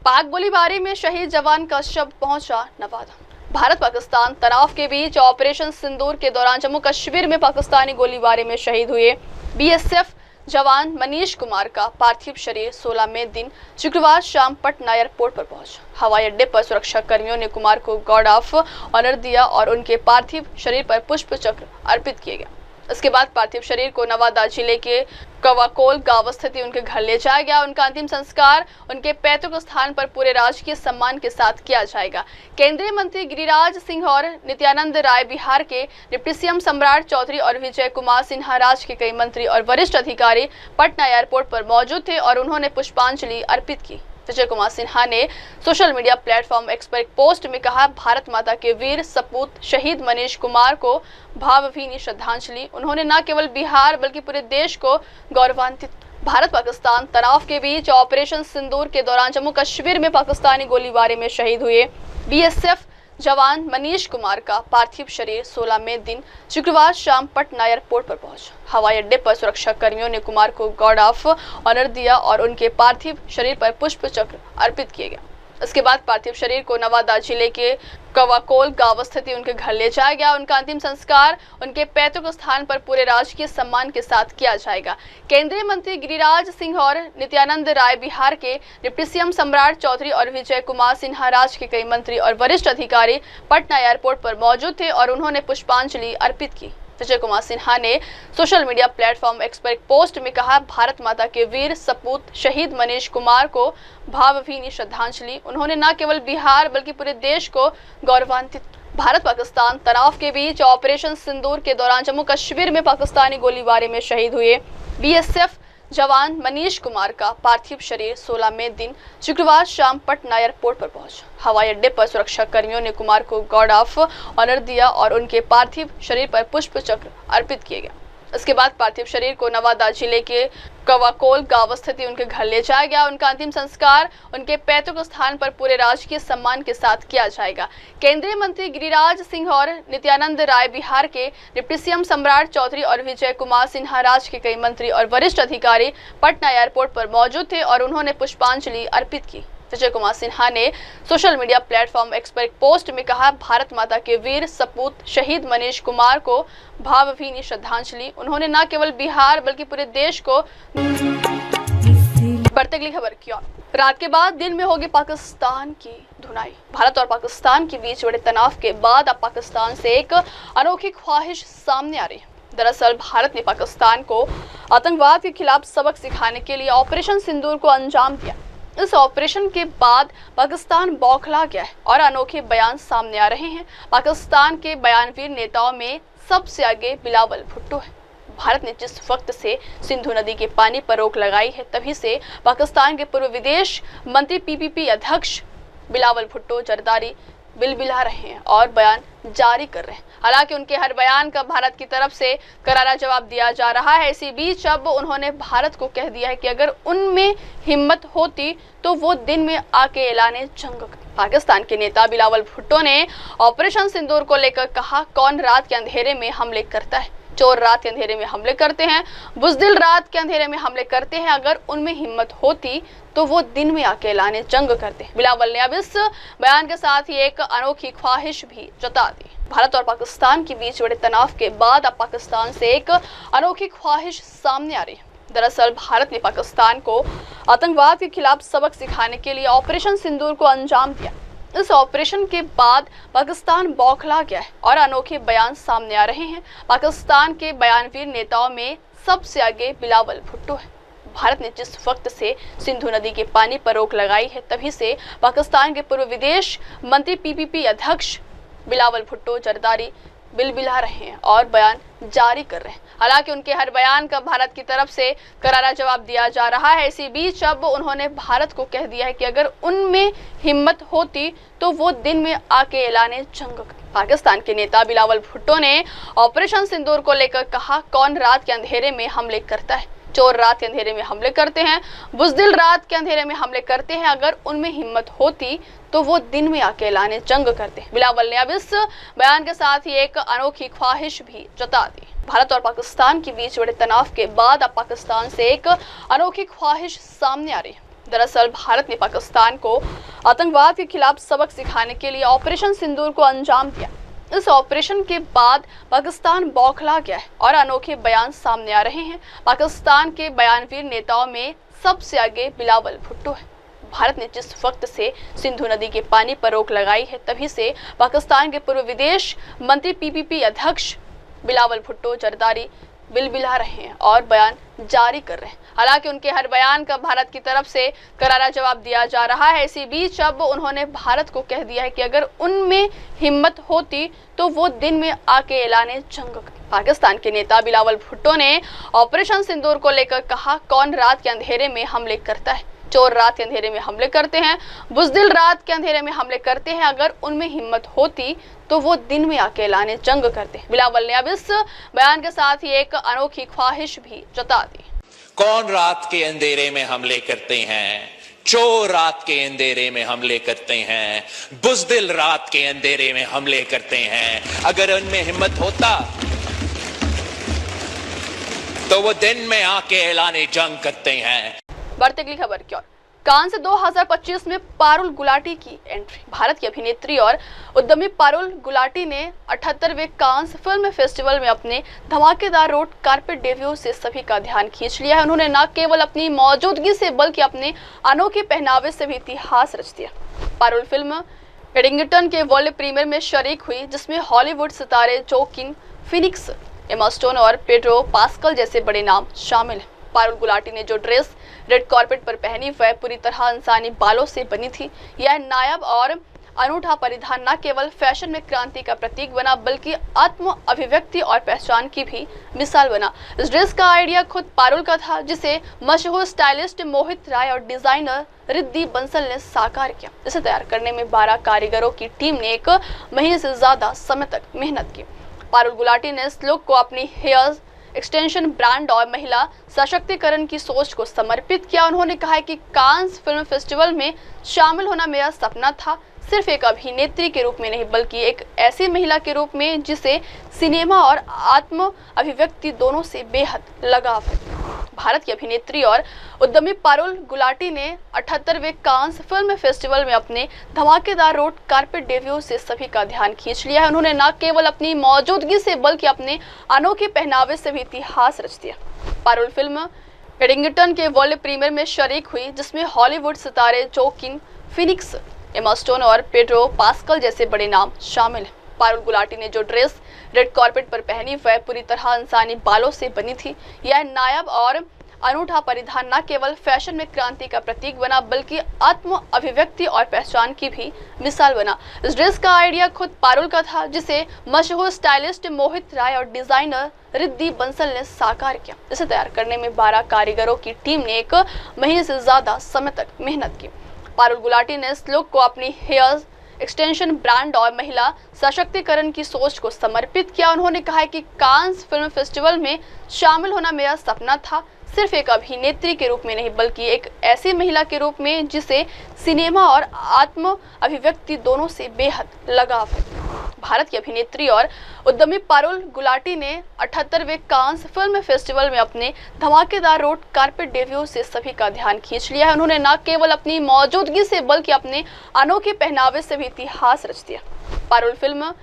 पाक गोलीबारी में शहीद जवान का शव पहुंचा नवादा। भारत पाकिस्तान तनाव के बीच ऑपरेशन सिंदूर के दौरान जम्मू कश्मीर में पाकिस्तानी गोलीबारी में शहीद हुए बीएसएफ जवान मनीष कुमार का पार्थिव शरीर 16 मई दिन शुक्रवार शाम पटना एयरपोर्ट पर पहुंचा। हवाई अड्डे पर सुरक्षा कर्मियों ने कुमार को गार्ड ऑफ ऑनर दिया और उनके पार्थिव शरीर पर पुष्प चक्र अर्पित किए गए। इसके बाद पार्थिव शरीर को नवादा जिले के कवाकोल गांव स्थित उनके घर ले जाया गया। उनका अंतिम संस्कार उनके पैतृक स्थान पर पूरे राजकीय सम्मान के साथ किया जाएगा। केंद्रीय मंत्री गिरिराज सिंह और नित्यानंद राय, बिहार के डिप्टी सीएम सम्राट चौधरी और विजय कुमार सिन्हा, राज्य के कई मंत्री और वरिष्ठ अधिकारी पटना एयरपोर्ट पर मौजूद थे और उन्होंने पुष्पांजलि अर्पित की। विजय कुमार सिन्हा ने सोशल मीडिया प्लेटफॉर्म एक्स पर एक पोस्ट में कहा, भारत माता के वीर सपूत शहीद मनीष कुमार को भावभीनी श्रद्धांजलि। उन्होंने न केवल बिहार बल्कि पूरे देश को गौरवान्वित। भारत पाकिस्तान तनाव के बीच ऑपरेशन सिंदूर के दौरान जम्मू कश्मीर में पाकिस्तानी गोलीबारी में शहीद हुए बीएसएफ जवान मनीष कुमार का पार्थिव शरीर 16 मई दिन शुक्रवार शाम पटना एयरपोर्ट पर पहुंचा। हवाई अड्डे पर सुरक्षा कर्मियों ने कुमार को गार्ड ऑफ ऑनर दिया और उनके पार्थिव शरीर पर पुष्प चक्र अर्पित किए गए। इसके बाद पार्थिव शरीर को नवादा जिले के कवाकोल गांव स्थित उनके घर ले जाया गया। उनका अंतिम संस्कार उनके पैतृक स्थान पर पूरे राजकीय सम्मान के साथ किया जाएगा। केंद्रीय मंत्री गिरिराज सिंह और नित्यानंद राय, बिहार के डिप्टी सीएम सम्राट चौधरी और विजय कुमार सिन्हा, राज्य के कई मंत्री और वरिष्ठ अधिकारी पटना एयरपोर्ट पर मौजूद थे और उन्होंने पुष्पांजलि अर्पित की। विजय कुमार सिन्हा ने सोशल मीडिया प्लेटफॉर्म एक्स पर एक पोस्ट में कहा, भारत माता के वीर सपूत शहीद मनीष कुमार को भावभीनी श्रद्धांजलि। उन्होंने न केवल बिहार बल्कि पूरे देश को गौरवान्वित। भारत पाकिस्तान तनाव के बीच ऑपरेशन सिंदूर के दौरान जम्मू कश्मीर में पाकिस्तानी गोलीबारी में शहीद हुए बीएसएफ जवान मनीष कुमार का पार्थिव शरीर 16 मई दिन शुक्रवार शाम पटना एयरपोर्ट पर पहुंचा। हवाई अड्डे पर सुरक्षा कर्मियों ने कुमार को गार्ड ऑफ ऑनर दिया और उनके पार्थिव शरीर पर पुष्प चक्र अर्पित किए गए। इसके बाद पार्थिव शरीर को नवादा जिले के कवाकोल गांव स्थित उनके घर ले जाया गया। उनका अंतिम संस्कार उनके पैतृक स्थान पर पूरे राजकीय सम्मान के साथ किया जाएगा। केंद्रीय मंत्री गिरिराज सिंह और नित्यानंद राय, बिहार के डिप्टी सीएम सम्राट चौधरी और विजय कुमार सिन्हा, राज्य के कई मंत्री और वरिष्ठ अधिकारी पटना एयरपोर्ट पर मौजूद थे और उन्होंने पुष्पांजलि अर्पित की। विजय कुमार सिन्हा ने सोशल मीडिया प्लेटफॉर्म एक्स पर एक पोस्ट में कहा, भारत माता के वीर सपूत शहीद मनीष कुमार को भावभीनी श्रद्धांजलि। उन्होंने न केवल बिहार बल्कि पूरे देश को। बढ़ते अगली खबर की ओर। रात के बाद दिन में होगी पाकिस्तान की धुनाई। भारत और पाकिस्तान के बीच बड़े तनाव के बाद अब पाकिस्तान से एक अनोखी ख्वाहिश सामने आ रही है। दरअसल भारत ने पाकिस्तान को आतंकवाद के खिलाफ सबक सिखाने के लिए ऑपरेशन सिंदूर को अंजाम दिया। इस ऑपरेशन के बाद पाकिस्तान बौखला गया है और अनोखे बयान सामने आ रहे हैं। पाकिस्तान के बयानवीर नेताओं में सबसे आगे बिलावल भुट्टो है। भारत ने जिस वक्त से सिंधु नदी के पानी पर रोक लगाई है, तभी से पाकिस्तान के पूर्व विदेश मंत्री पीपीपी अध्यक्ष बिलावल भुट्टो जरदारी बिलबिला रहे हैं और बयान जारी कर रहे हैं। हालांकि उनके हर बयान का भारत की तरफ से करारा जवाब दिया जा रहा है। इसी बीच अब उन्होंने भारत को कह दिया है कि अगर उनमें हिम्मत होती तो वो दिन में आके ऐलाने जंग। पाकिस्तान के नेता बिलावल भुट्टो ने ऑपरेशन सिंदूर को लेकर कहा, कौन रात के अंधेरे में हमले करता है? चोर रात के अंधेरे में हमले करते हैं, बुज़दिल रात के अंधेरे में हमले करते हैं। अगर उनमें हिम्मत होती तो वो दिन में आके ऐलाने जंग करते। बिलावल ने अब इस बयान के साथ ही एक अनोखी ख्वाहिश भी जता दी। भारत और पाकिस्तान के बीच बड़े तनाव के बाद अब पाकिस्तान से एक अनोखी ख्वाहिश सामने आ रही है। दरअसल भारत ने पाकिस्तान को आतंकवाद के खिलाफ सबक सिखाने के लिए ऑपरेशन सिंदूर को अंजाम दिया। इस ऑपरेशन के बाद पाकिस्तान बौखला गया है और अनोखे बयान सामने आ रहे हैं। पाकिस्तान के बयानवीर नेताओं में सबसे आगे बिलावल भुट्टो है। भारत ने जिस वक्त से सिंधु नदी के पानी पर रोक लगाई है, तभी से पाकिस्तान के पूर्व विदेश मंत्री पीपीपी अध्यक्ष बिलावल भुट्टो जरदारी बिलबिला रहे हैं और बयान जारी कर रहे हैं। हालांकि उनके हर बयान का भारत की तरफ से करारा जवाब दिया जा रहा है। इसी बीच अब उन्होंने भारत को कह दिया है कि अगर उनमें हिम्मत होती तो वो दिन में आके ऐलाने जंग। पाकिस्तान के नेता बिलावल भुट्टो ने ऑपरेशन सिंदूर को लेकर कहा, कौन रात के अंधेरे में हमले करता है? चोर रात के अंधेरे में हमले करते हैं, बुज़दिल रात के अंधेरे में हमले करते हैं। अगर उनमें हिम्मत होती तो वो दिन में आके ऐलाने जंग करते। बिलावल ने अब इस बयान के साथ ही एक अनोखी ख्वाहिश भी जता दी। भारत और पाकिस्तान के बीच बड़े तनाव के बाद अब पाकिस्तान से एक अनोखी ख्वाहिश सामने आ रही है। दरअसल भारत ने पाकिस्तान को आतंकवाद के खिलाफ सबक सिखाने के लिए ऑपरेशन सिंदूर को अंजाम दिया। इस ऑपरेशन के बाद पाकिस्तान बौखला गया है और अनोखे बयान सामने आ रहे हैं। पाकिस्तान के बयानवीर नेताओं में सबसे आगे बिलावल भुट्टो है। भारत ने जिस वक्त से सिंधु नदी के पानी पर रोक लगाई है, तभी से पाकिस्तान के पूर्व विदेश मंत्री पीपीपी अध्यक्ष बिलावल भुट्टो जरदारी बिलबिला रहे हैं और बयान जारी कर रहे हैं। हालांकि उनके हर बयान का भारत की तरफ से करारा जवाब दिया जा रहा है। इसी बीच अब उन्होंने भारत को कह दिया है कि अगर उनमें हिम्मत होती तो वो दिन में आके ऐलाने जंग। पाकिस्तान के नेता बिलावल भुट्टो ने ऑपरेशन सिंदूर को लेकर कहा, कौन रात के अंधेरे में हमले करता है? चोर रात के अंधेरे में हमले करते हैं, बुज़दिल रात के अंधेरे में हमले करते हैं। अगर उनमें हिम्मत होती तो वो दिन में आके ऐलाने जंग करते। बिलावल ने अब इस बयान के साथ ही एक अनोखी ख्वाहिश भी जता दी। कौन रात के अंधेरे में हमले करते हैं? चोर रात के अंधेरे में हमले करते हैं, बुज़दिल रात के अंधेरे में हमले करते हैं। अगर उनमें हिम्मत होता तो वो दिन में आके ऐलाने जंग करते हैं। बढ़ते अगली खबर की ओर। कान से 2025 में पारुल गुलाटी की एंट्री। भारत की अभिनेत्री और उद्यमी पारुल गुलाटी ने 78वें कांस फिल्म फेस्टिवल में अपने धमाकेदार रेड कार्पेट डेब्यू से सभी का ध्यान खींच लिया है। उन्होंने न केवल अपनी मौजूदगी से बल्कि अपने अनोखे पहनावे से भी इतिहास रच दिया। पारुल फिल्म एडिंगटन के वर्ल्ड प्रीमियर में शरीक हुई, जिसमें हॉलीवुड सितारे जोकिन फिनिक्स, एमा स्टोन और पेड्रो पास्कल जैसे बड़े नाम शामिल हैं। पारुल गुलाटी ने जो ड्रेस रेड कार्पेट पर पहनी वह पूरी तरह इंसानी बालों से बनी थी। यह नायाब और अनूठा परिधान न केवल फैशन में क्रांति का प्रतीक बना बल्कि आत्म अभिव्यक्ति और पहचान की भी मिसाल बना। इस ड्रेस का आइडिया खुद पारुल का था, जिसे मशहूर स्टाइलिस्ट मोहित राय और डिजाइनर रिद्धि बंसल ने साकार किया। इसे तैयार करने में 12 कारीगरों की टीम ने 1 महीने से ज्यादा समय तक मेहनत की। पारुल गुलाटी ने इस लुक को अपनी हेयर एक्सटेंशन ब्रांड और महिला सशक्तिकरण की सोच को समर्पित किया। उन्होंने कहा कि कांस फिल्म फेस्टिवल में शामिल होना मेरा सपना था, सिर्फ एक अभिनेत्री के रूप में नहीं बल्कि एक ऐसी महिला के रूप में जिसे सिनेमा और आत्म अभिव्यक्ति दोनों से बेहद लगाव है। भारत की अभिनेत्री और उद्यमी पारुल गुलाटी ने 78वें कांस फिल्म फेस्टिवल में अपने धमाकेदार रेड कार्पेट डेब्यू से सभी का ध्यान खींच लिया है। उन्होंने न केवल अपनी मौजूदगी से बल्कि अपने अनोखे पहनावे से भी इतिहास रच दिया। पारुल फिल्म एडिंगटन के वर्ल्ड प्रीमियर में शरीक हुई, जिसमें हॉलीवुड सितारे जोकिन फिनिक्स, एमा स्टोन और पेड्रो पास्कल जैसे बड़े नाम शामिल हैं। पारुल गुलाटी ने जो ड्रेस रेड कार्पेट पर पहनी वह पूरी तरह इंसानी बालों से बनी थी। यह नायाब और अनूठा परिधान न केवल फैशन में क्रांति का प्रतीक बना बल्कि आत्म अभिव्यक्ति और पहचान की भी मिसाल बना। इस ड्रेस का आइडिया खुद पारुल का था, जिसे मशहूर स्टाइलिस्ट मोहित राय और डिजाइनर रिद्धि बंसल ने साकार किया। इसे तैयार करने में 12 कारीगरों की टीम ने 1 महीने से ज्यादा समय तक मेहनत की। पारुल गुलाटी ने इस लुक को अपनी हेयर एक्सटेंशन ब्रांड और महिला सशक्तिकरण की सोच को समर्पित किया। उन्होंने कहा है कि कांस फिल्म फेस्टिवल में शामिल होना मेरा सपना था, सिर्फ एक अभिनेत्री के रूप में नहीं बल्कि एक ऐसी महिला के रूप में जिसे सिनेमा और आत्म अभिव्यक्ति दोनों से बेहद लगाव है। भारत की अभिनेत्री और उद्यमी पारुल गुलाटी ने 78वें कांस फिल्म फेस्टिवल में अपने धमाकेदार रेड कार्पेट डेब्यू से सभी का ध्यान खींच लिया है। उन्होंने न केवल अपनी मौजूदगी से बल्कि अपने अनोखे पहनावे से भी इतिहास रच दिया। पारुल फिल्म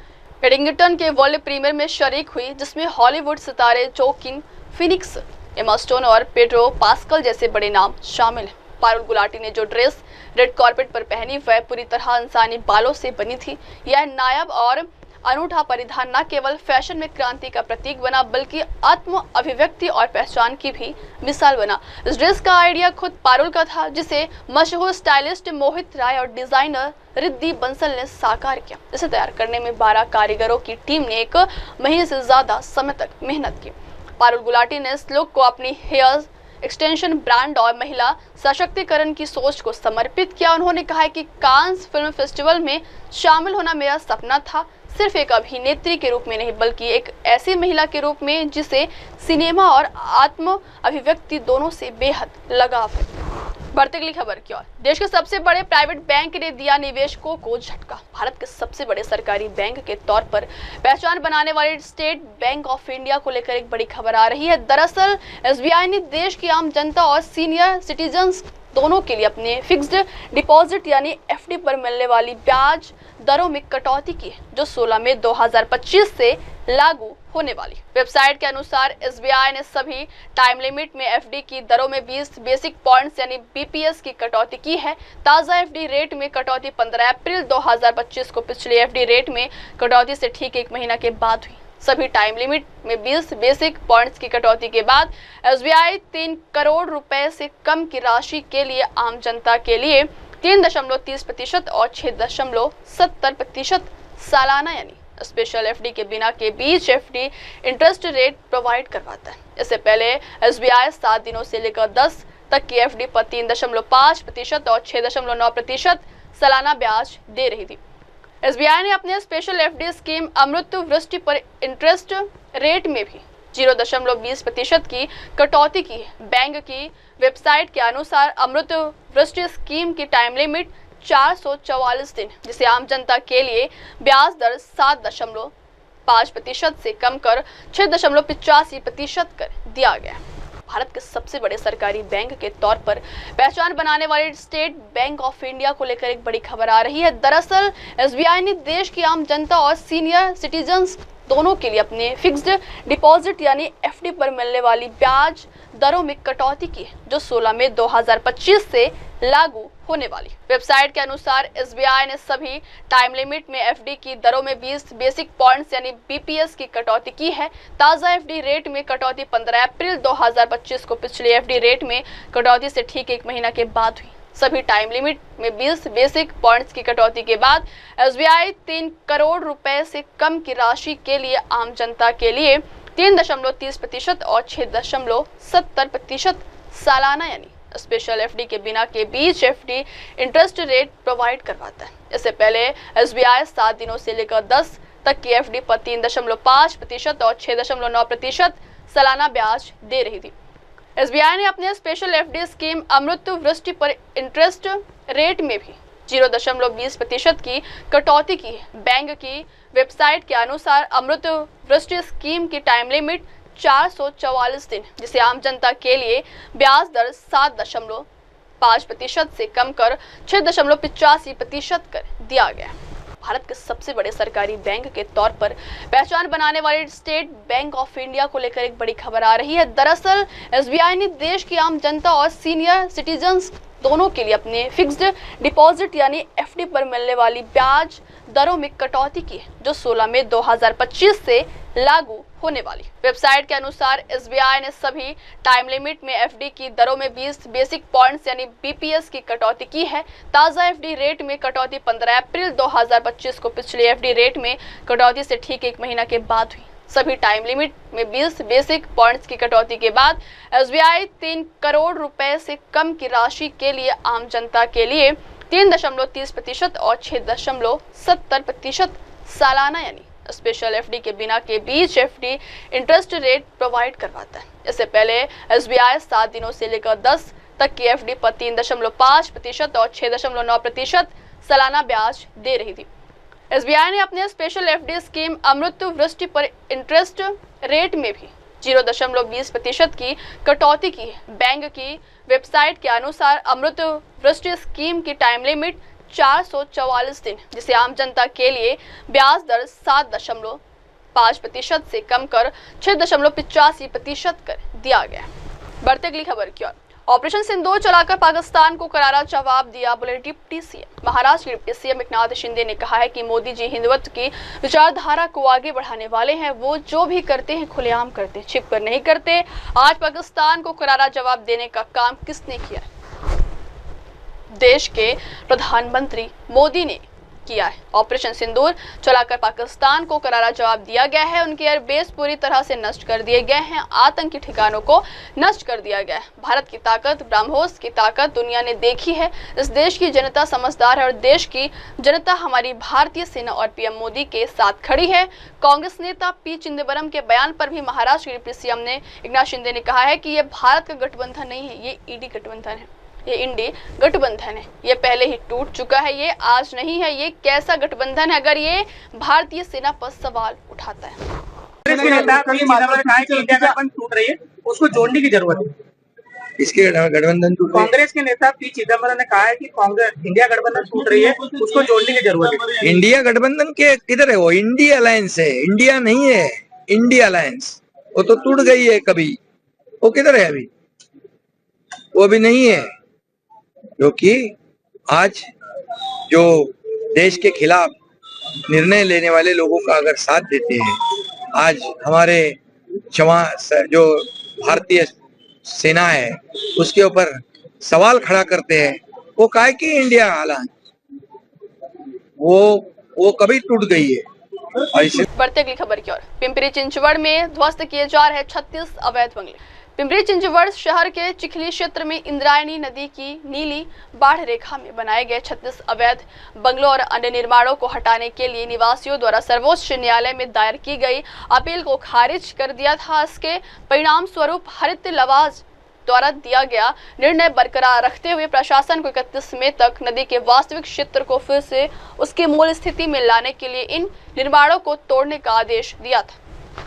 पेडिंगटन के वर्ल्ड प्रीमियर में शरीक हुई, जिसमें हॉलीवुड सितारे जोकिन फिनिक्स, एमा स्टोन और पेड्रो पास्कल जैसे बड़े नाम शामिल हैं। पारुल गुलाटी ने जो ड्रेस रेड कार्पेट पर पहनी वह पूरी तरह इंसानी बालों से बनी थी। यह नायाब और अनूठा परिधान न केवल फैशन में क्रांति का प्रतीक बना बल्कि आत्म अभिव्यक्ति और पहचान की भी मिसाल बना। इस ड्रेस का आइडिया खुद पारुल का था, जिसे मशहूर स्टाइलिस्ट मोहित राय और डिजाइनर रिद्धि बंसल ने साकार किया। इसे तैयार करने में 12 कारीगरों की टीम ने 1 महीने से ज्यादा समय तक मेहनत की। पारुल गुलाटी ने इस लुक को अपनी हेयर एक्सटेंशन ब्रांड और महिला सशक्तिकरण की सोच को समर्पित किया। उन्होंने कहा है कि कांस फिल्म फेस्टिवल में शामिल होना मेरा सपना था, सिर्फ एक अभिनेत्री के रूप में नहीं बल्कि एक ऐसी महिला के रूप में जिसे सिनेमा और आत्म अभिव्यक्ति दोनों से बेहद लगाव है। बढ़ती अगली खबर की ओर। देश के सबसे बड़े प्राइवेट बैंक ने दिया निवेशकों को झटका। भारत के सबसे बड़े सरकारी बैंक के तौर पर पहचान बनाने वाले स्टेट बैंक ऑफ इंडिया को लेकर एक बड़ी खबर आ रही है। दरअसल एसबीआई ने देश की आम जनता और सीनियर सिटीजन्स दोनों के लिए अपने फिक्स्ड डिपॉजिट यानी एफडी पर मिलने वाली ब्याज दरों में कटौती की है, जो 16 मई 2025 से लागू होने वाली। वेबसाइट के अनुसार एसबीआई ने सभी टाइम लिमिट में एफडी की दरों में 20 बेसिक पॉइंट्स यानी बीपीएस की कटौती की है। ताज़ा एफडी रेट में कटौती 15 अप्रैल 2025 को पिछले एफडी रेट में कटौती से ठीक 1 महीना के बाद हुई। सभी टाइम लिमिट में 20 बेसिक पॉइंट्स की कटौती के बाद एसबीआई 3 करोड़ रुपए से कम की राशि के लिए आम जनता के लिए 3.30% और 6.70% सालाना यानी स्पेशल एफडी के बिना के बीच एफडी इंटरेस्ट रेट प्रोवाइड करवाता है। इससे पहले एसबीआई 7 दिनों से लेकर 10 तक की एफडी पर 3.5% और 6.9% सालाना ब्याज दे रही थी। एसबीआई ने अपने स्पेशल एफडी स्कीम अमृत वृष्टि पर इंटरेस्ट रेट में भी 0.20% की कटौती की है। बैंक की वेबसाइट के अनुसार अमृत वृष्टि स्कीम की टाइम लिमिट 444 दिन, जिसे आम जनता के लिए ब्याज दर 7.5% से कम कर 6.85% कर दिया गया। भारत के सबसे बड़े सरकारी बैंक के तौर पर पहचान बनाने वाले स्टेट बैंक ऑफ इंडिया को लेकर एक बड़ी खबर आ रही है। दरअसल एसबीआई ने देश की आम जनता और सीनियर सिटीजन्स दोनों के लिए अपने फिक्स्ड डिपॉजिट यानी एफडी पर मिलने वाली ब्याज दरों में कटौती की है, जो 16 मई 2025 से लागू होने वाली। वेबसाइट के अनुसार एसबीआई ने सभी टाइम लिमिट में एफडी की दरों में 20 बेसिक पॉइंट्स यानी बीपीएस की कटौती की है। ताज़ा एफडी रेट में कटौती 15 अप्रैल 2025 को पिछले एफडी रेट में कटौती से ठीक 1 महीना के बाद हुई। सभी टाइम लिमिट में 20 बेसिक पॉइंट्स की कटौती के बाद एसबीआई 3 करोड़ रुपए से कम की राशि के लिए आम जनता के लिए 3.30% और 6.70% सालाना यानी स्पेशल एफडी के बिना के बीच एफडी इंटरेस्ट रेट प्रोवाइड करवाता है। इससे पहले एसबीआई 7 दिनों से लेकर 10 तक की एफडी पर 3.5% और 6.9% सालाना ब्याज दे रही थी। एसबीआई ने अपने स्पेशल एफडी स्कीम अमृत वृष्टि पर इंटरेस्ट रेट में भी 0.20% की कटौती की है। बैंक की वेबसाइट के अनुसार अमृत वृष्टि स्कीम की टाइम लिमिट 444 दिन, जिसे आम जनता के लिए ब्याज दर 7.5% से कम कर 6.85% कर दिया गया। भारत के सबसे बड़े सरकारी बैंक के तौर पर पहचान बनाने वाले स्टेट बैंक ऑफ इंडिया को लेकर एक बड़ी खबर आ रही है। दरअसल एसबीआई ने देश की आम जनता और सीनियर सिटीजन्स दोनों के लिए अपने फिक्स्ड डिपॉजिट यानी एफडी पर मिलने वाली ब्याज दरों में कटौती की है, जो 16 मई 2025 से लागू होने वाली। वेबसाइट के अनुसार एसबीआई ने सभी टाइम लिमिट में एफडी की दरों में 20 बेसिक पॉइंट्स यानी बीपीएस की कटौती की है। ताज़ा एफडी रेट में कटौती 15 अप्रैल 2025 को पिछले एफडी रेट में कटौती से ठीक 1 महीना के बाद हुई। सभी टाइम लिमिट में 20 बेसिक पॉइंट्स की कटौती के बाद एसबीआई 3 करोड़ रुपए से कम की राशि के लिए आम जनता के लिए 3.30% और 6.70% सालाना यानी स्पेशल एफडी के बिना के बीच एफडी इंटरेस्ट रेट प्रोवाइड करवाता है। इससे पहले एसबीआई 7 दिनों से लेकर 10 तक की एफडी पर 3.5% और 6.9% सालाना ब्याज दे रही थी। एसबीआई ने अपने स्पेशल एफडी स्कीम अमृत वृष्टि पर इंटरेस्ट रेट में भी 0.20% की कटौती की है। बैंक की वेबसाइट के अनुसार अमृत वृष्टि स्कीम की टाइम लिमिट 444 दिन, जिसे आम जनता के लिए ब्याज दर 7.5% से कम कर 6.85% कर दिया गया। बढ़ते अगली खबर की ओर। ऑपरेशन सिंदूर चलाकर पाकिस्तान को करारा जवाब दिया बोले डिप्टी सीएम। महाराष्ट्र के डिप्टी सीएम एकनाथ शिंदे ने कहा है कि मोदी जी हिंदुत्व की विचारधारा को आगे बढ़ाने वाले हैं। वो जो भी करते हैं खुलेआम करते, छिप कर नहीं करते। आज पाकिस्तान को करारा जवाब देने का काम किसने किया है? देश के प्रधानमंत्री मोदी ने किया है। ऑपरेशन सिंदूर चलाकर पाकिस्तान को करारा जवाब दिया गया है। उनके एयरबेस पूरी तरह से नष्ट कर दिए गए हैं। आतंकी ठिकानों को नष्ट कर दिया गया है। भारत की ताकत, ब्रह्मोस की ताकत दुनिया ने देखी है। इस देश की जनता समझदार है और देश की जनता हमारी भारतीय सेना और पीएम मोदी के साथ खड़ी है। कांग्रेस नेता पी चिदंबरम के बयान पर भी महाराष्ट्र के डिप्टी सीएम ने एकनाथ शिंदे ने कहा है कि ये भारत का गठबंधन नहीं है, ये ईडी गठबंधन है, ये इंडी गठबंधन है। ये पहले ही टूट चुका है, ये आज नहीं है। ये कैसा गठबंधन है अगर ये भारतीय सेना पर सवाल उठाता है? इंडिया गठबंधन टूट रही है, उसको जोड़ने की जरूरत है। इसके गठबंधन टूट रही है। कांग्रेस के नेता पी चिदंबरम ने कहा है कि कांग्रेस इंडिया गठबंधन टूट रही है, उसको जोड़ने की जरूरत है। इंडिया गठबंधन के किधर है? वो इंडिया अलायंस है, इंडिया नहीं है। इंडिया अलायंस वो तो टूट गई है कभी, वो किधर है अभी? वो भी नहीं है, क्योंकि आज जो देश के खिलाफ निर्णय लेने वाले लोगों का अगर साथ देते हैं, आज हमारे जो भारतीय सेना है उसके ऊपर सवाल खड़ा करते हैं, वो काहे की इंडिया अलायंस वो कभी टूट गई है। बढ़ते अगली खबर की ओर। पिंपरी चिंचवड़ में ध्वस्त किए जा रहे 36 अवैध बंगले। पिंपरी चिंचवड़ शहर के चिखली क्षेत्र में इंद्रायणी नदी की नीली बाढ़ रेखा में बनाए गए 36 अवैध बंगलों और अन्य निर्माणों को हटाने के लिए निवासियों द्वारा सर्वोच्च न्यायालय में दायर की गई अपील को खारिज कर दिया था। इसके परिणाम स्वरूप हरित लवाज द्वारा दिया गया निर्णय बरकरार रखते हुए प्रशासन को 31 मई तक नदी के वास्तविक क्षेत्र को फिर से उसकी मूल स्थिति में लाने के लिए इन निर्माणों को तोड़ने का आदेश दिया था।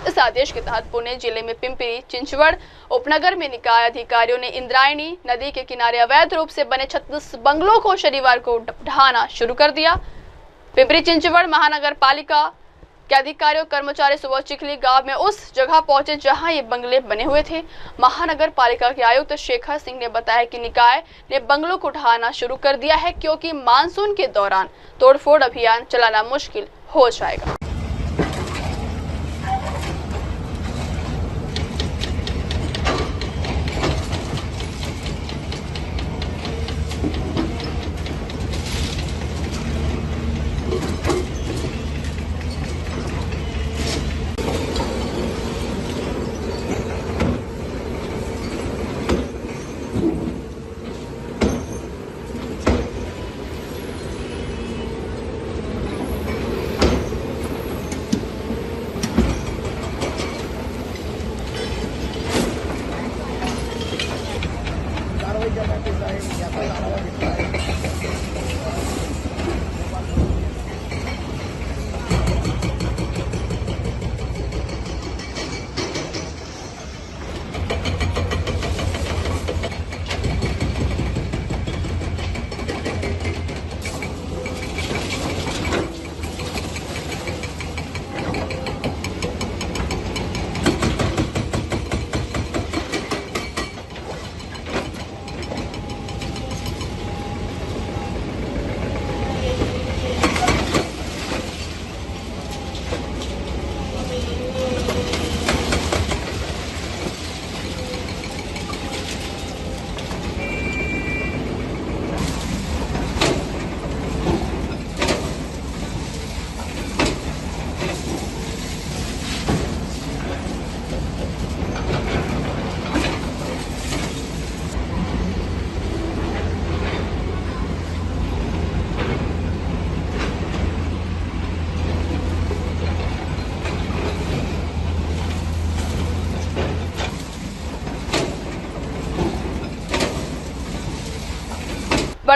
इस आदेश के तहत पुणे जिले में पिंपरी चिंचवड़ उपनगर में निकाय अधिकारियों ने इंद्रायणी नदी के किनारे अवैध रूप से बने 36 बंगलों को शनिवार को ढहाना शुरू कर दिया। पिंपरी चिंचवड़ महानगर पालिका के अधिकारी और कर्मचारी सुबह चिखली गांव में उस जगह पहुंचे जहां ये बंगले बने हुए थे। महानगर पालिका के आयुक्त शेखर सिंह ने बताया कि निकाय ने बंगलों को ढहाना शुरू कर दिया है, क्योंकि मानसून के दौरान तोड़फोड़ अभियान चलाना मुश्किल हो जाएगा।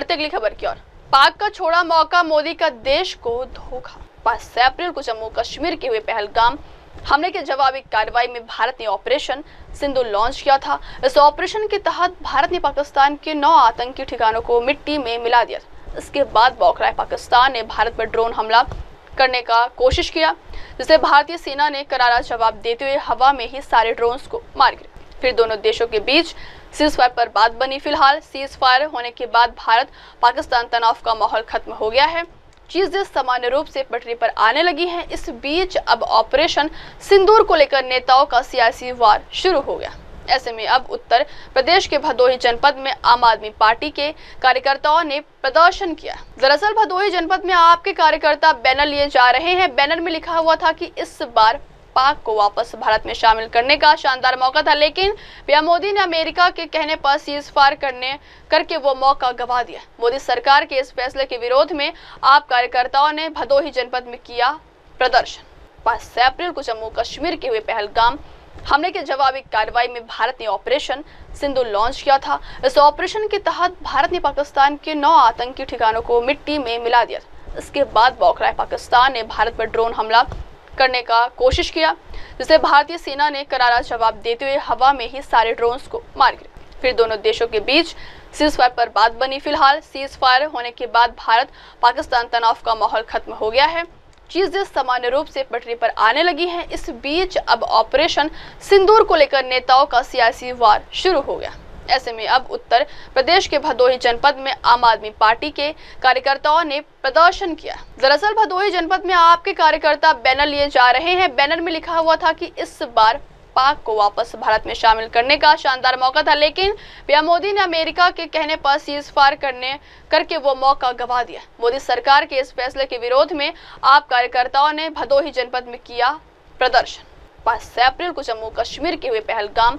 बढ़ते अगली खबर की ओर। पाक का छोड़ा मौका, मोदी का देश को धोखा। 5 अप्रैल को जम्मू कश्मीर के हुए पहलगाम हमले के जवाबी कार्रवाई में भारत ने ऑपरेशन सिंदूर लॉन्च किया था। इस ऑपरेशन के तहत भारत ने पाकिस्तान के 9 आतंकी ठिकानों को मिट्टी में मिला दिया। इसके बाद बौखलाए पाकिस्तान ने भारत पर ड्रोन हमला करने का कोशिश किया, जिसे भारतीय सेना ने करारा जवाब देते हुए हवा में ही सारे ड्रोन्स को मार गिराया। फिर दोनों देशों के बीच सीज फायर पर बात बनी। फिलहाल सीज फायर होने के बाद भारत पाकिस्तान तनाव का माहौल खत्म हो गया है। चीजें सामान्य रूप से पटरी पर आने लगी हैं। इस बीच अब ऑपरेशन सिंदूर को लेकर नेताओं का सियासी वार शुरू हो गया। ऐसे में अब उत्तर प्रदेश के भदोही जनपद में आम आदमी पार्टी के कार्यकर्ताओं ने प्रदर्शन किया। दरअसल भदोही जनपद में आपके कार्यकर्ता बैनर लिए जा रहे हैं। बैनर में लिखा हुआ था कि इस बार पाक को वापस भारत में शामिल करने का शानदार मौका था, लेकिन पीएम मोदी ने अमेरिका के कहने पर सीज फायर करके वो मौका गंवा दिया। मोदी सरकार के इस फैसले के विरोध में आप कार्यकर्ताओं ने भदोही जनपद में किया प्रदर्शन। 5 अप्रैल को जम्मू कश्मीर के हुए पहलगाम हमले के जवाबी कार्रवाई में भारत ने ऑपरेशन सिंदूर लॉन्च किया था। इस ऑपरेशन के तहत भारत ने पाकिस्तान के 9 आतंकी ठिकानों को मिट्टी में मिला दिया। इसके बाद बौखलाए पाकिस्तान ने भारत पर ड्रोन हमला करने का कोशिश किया, जिसे भारतीय सेना ने करारा जवाब देते हुए हवा में ही सारे ड्रोन्स को मार गिराया। फिर दोनों देशों के बीच सीज फायर पर बात बनी। फिलहाल सीज फायर होने के बाद भारत पाकिस्तान तनाव का माहौल खत्म हो गया है। चीजें सामान्य रूप से पटरी पर आने लगी हैं। इस बीच अब ऑपरेशन सिंदूर को लेकर नेताओं का सियासी वार शुरू हो गया। ऐसे में अब उत्तर प्रदेश के भदोही जनपद में आम आदमी पार्टी के कार्यकर्ताओं ने प्रदर्शन किया। दरअसल भदोही जनपद में आपके कार्यकर्ता बैनर लिए जा रहे हैं। बैनर में लिखा हुआ था कि इस बार पाक को वापस भारत में शामिल करने का शानदार मौका था, लेकिन पीएम मोदी ने अमेरिका के कहने पर सीज फायर करके वो मौका गंवा दिया। मोदी सरकार के इस फैसले के विरोध में आप कार्यकर्ताओं ने भदोही जनपद में किया प्रदर्शन। 5 अप्रैल को जम्मू कश्मीर के हुए पहलगाम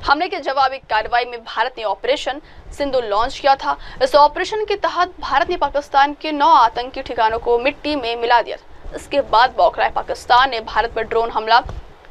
हमले के जवाबी कार्रवाई में भारत ने ऑपरेशन सिंदूर लॉन्च किया था। इस ऑपरेशन के तहत भारत ने पाकिस्तान के 9 आतंकी ठिकानों को मिट्टी में मिला दिया। इसके बाद बौखलाए पाकिस्तान ने भारत पर ड्रोन हमला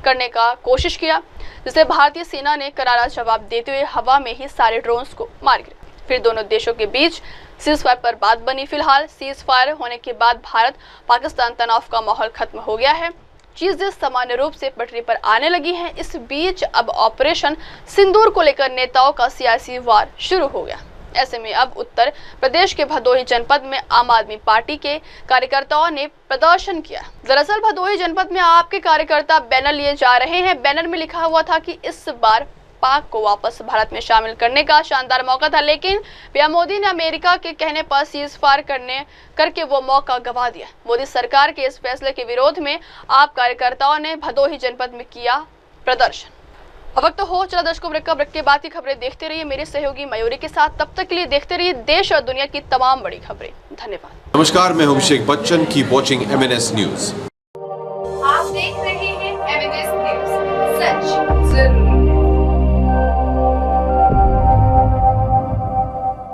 करने का कोशिश किया, जिसे भारतीय सेना ने करारा जवाब देते हुए हवा में ही सारे ड्रोन्स को मार गिराया। फिर दोनों देशों के बीच सीज फायर पर बात बनी। फिलहाल सीज फायर होने के बाद भारत पाकिस्तान तनाव का माहौल खत्म हो गया है। चीजें सामान्य रूप से पटरी पर आने लगी हैं। इस बीच अब ऑपरेशन सिंदूर को लेकर नेताओं का सियासी वार शुरू हो गया। ऐसे में अब उत्तर प्रदेश के भदोही जनपद में आम आदमी पार्टी के कार्यकर्ताओं ने प्रदर्शन किया। दरअसल भदोही जनपद में आपके कार्यकर्ता बैनर लिए जा रहे हैं। बैनर में लिखा हुआ था कि इस बार पाक को वापस भारत में शामिल करने का शानदार मौका था, लेकिन पीएम मोदी ने अमेरिका के कहने पर सीज फायर करके वो मौका गंवा दिया। मोदी सरकार के इस फैसले के विरोध में आप कार्यकर्ताओं ने भदोही जनपद में किया प्रदर्शन। अब वक्त हो चला दर्शकों ब्रेक के बाद की खबरें देखते रहिए मेरे सहयोगी मयूरी के साथ। तब तक के लिए देखते रहिए देश और दुनिया की तमाम बड़ी खबरें। धन्यवाद। नमस्कार, मैं हूं Abhishek Bachchan. Keep watching MNS news.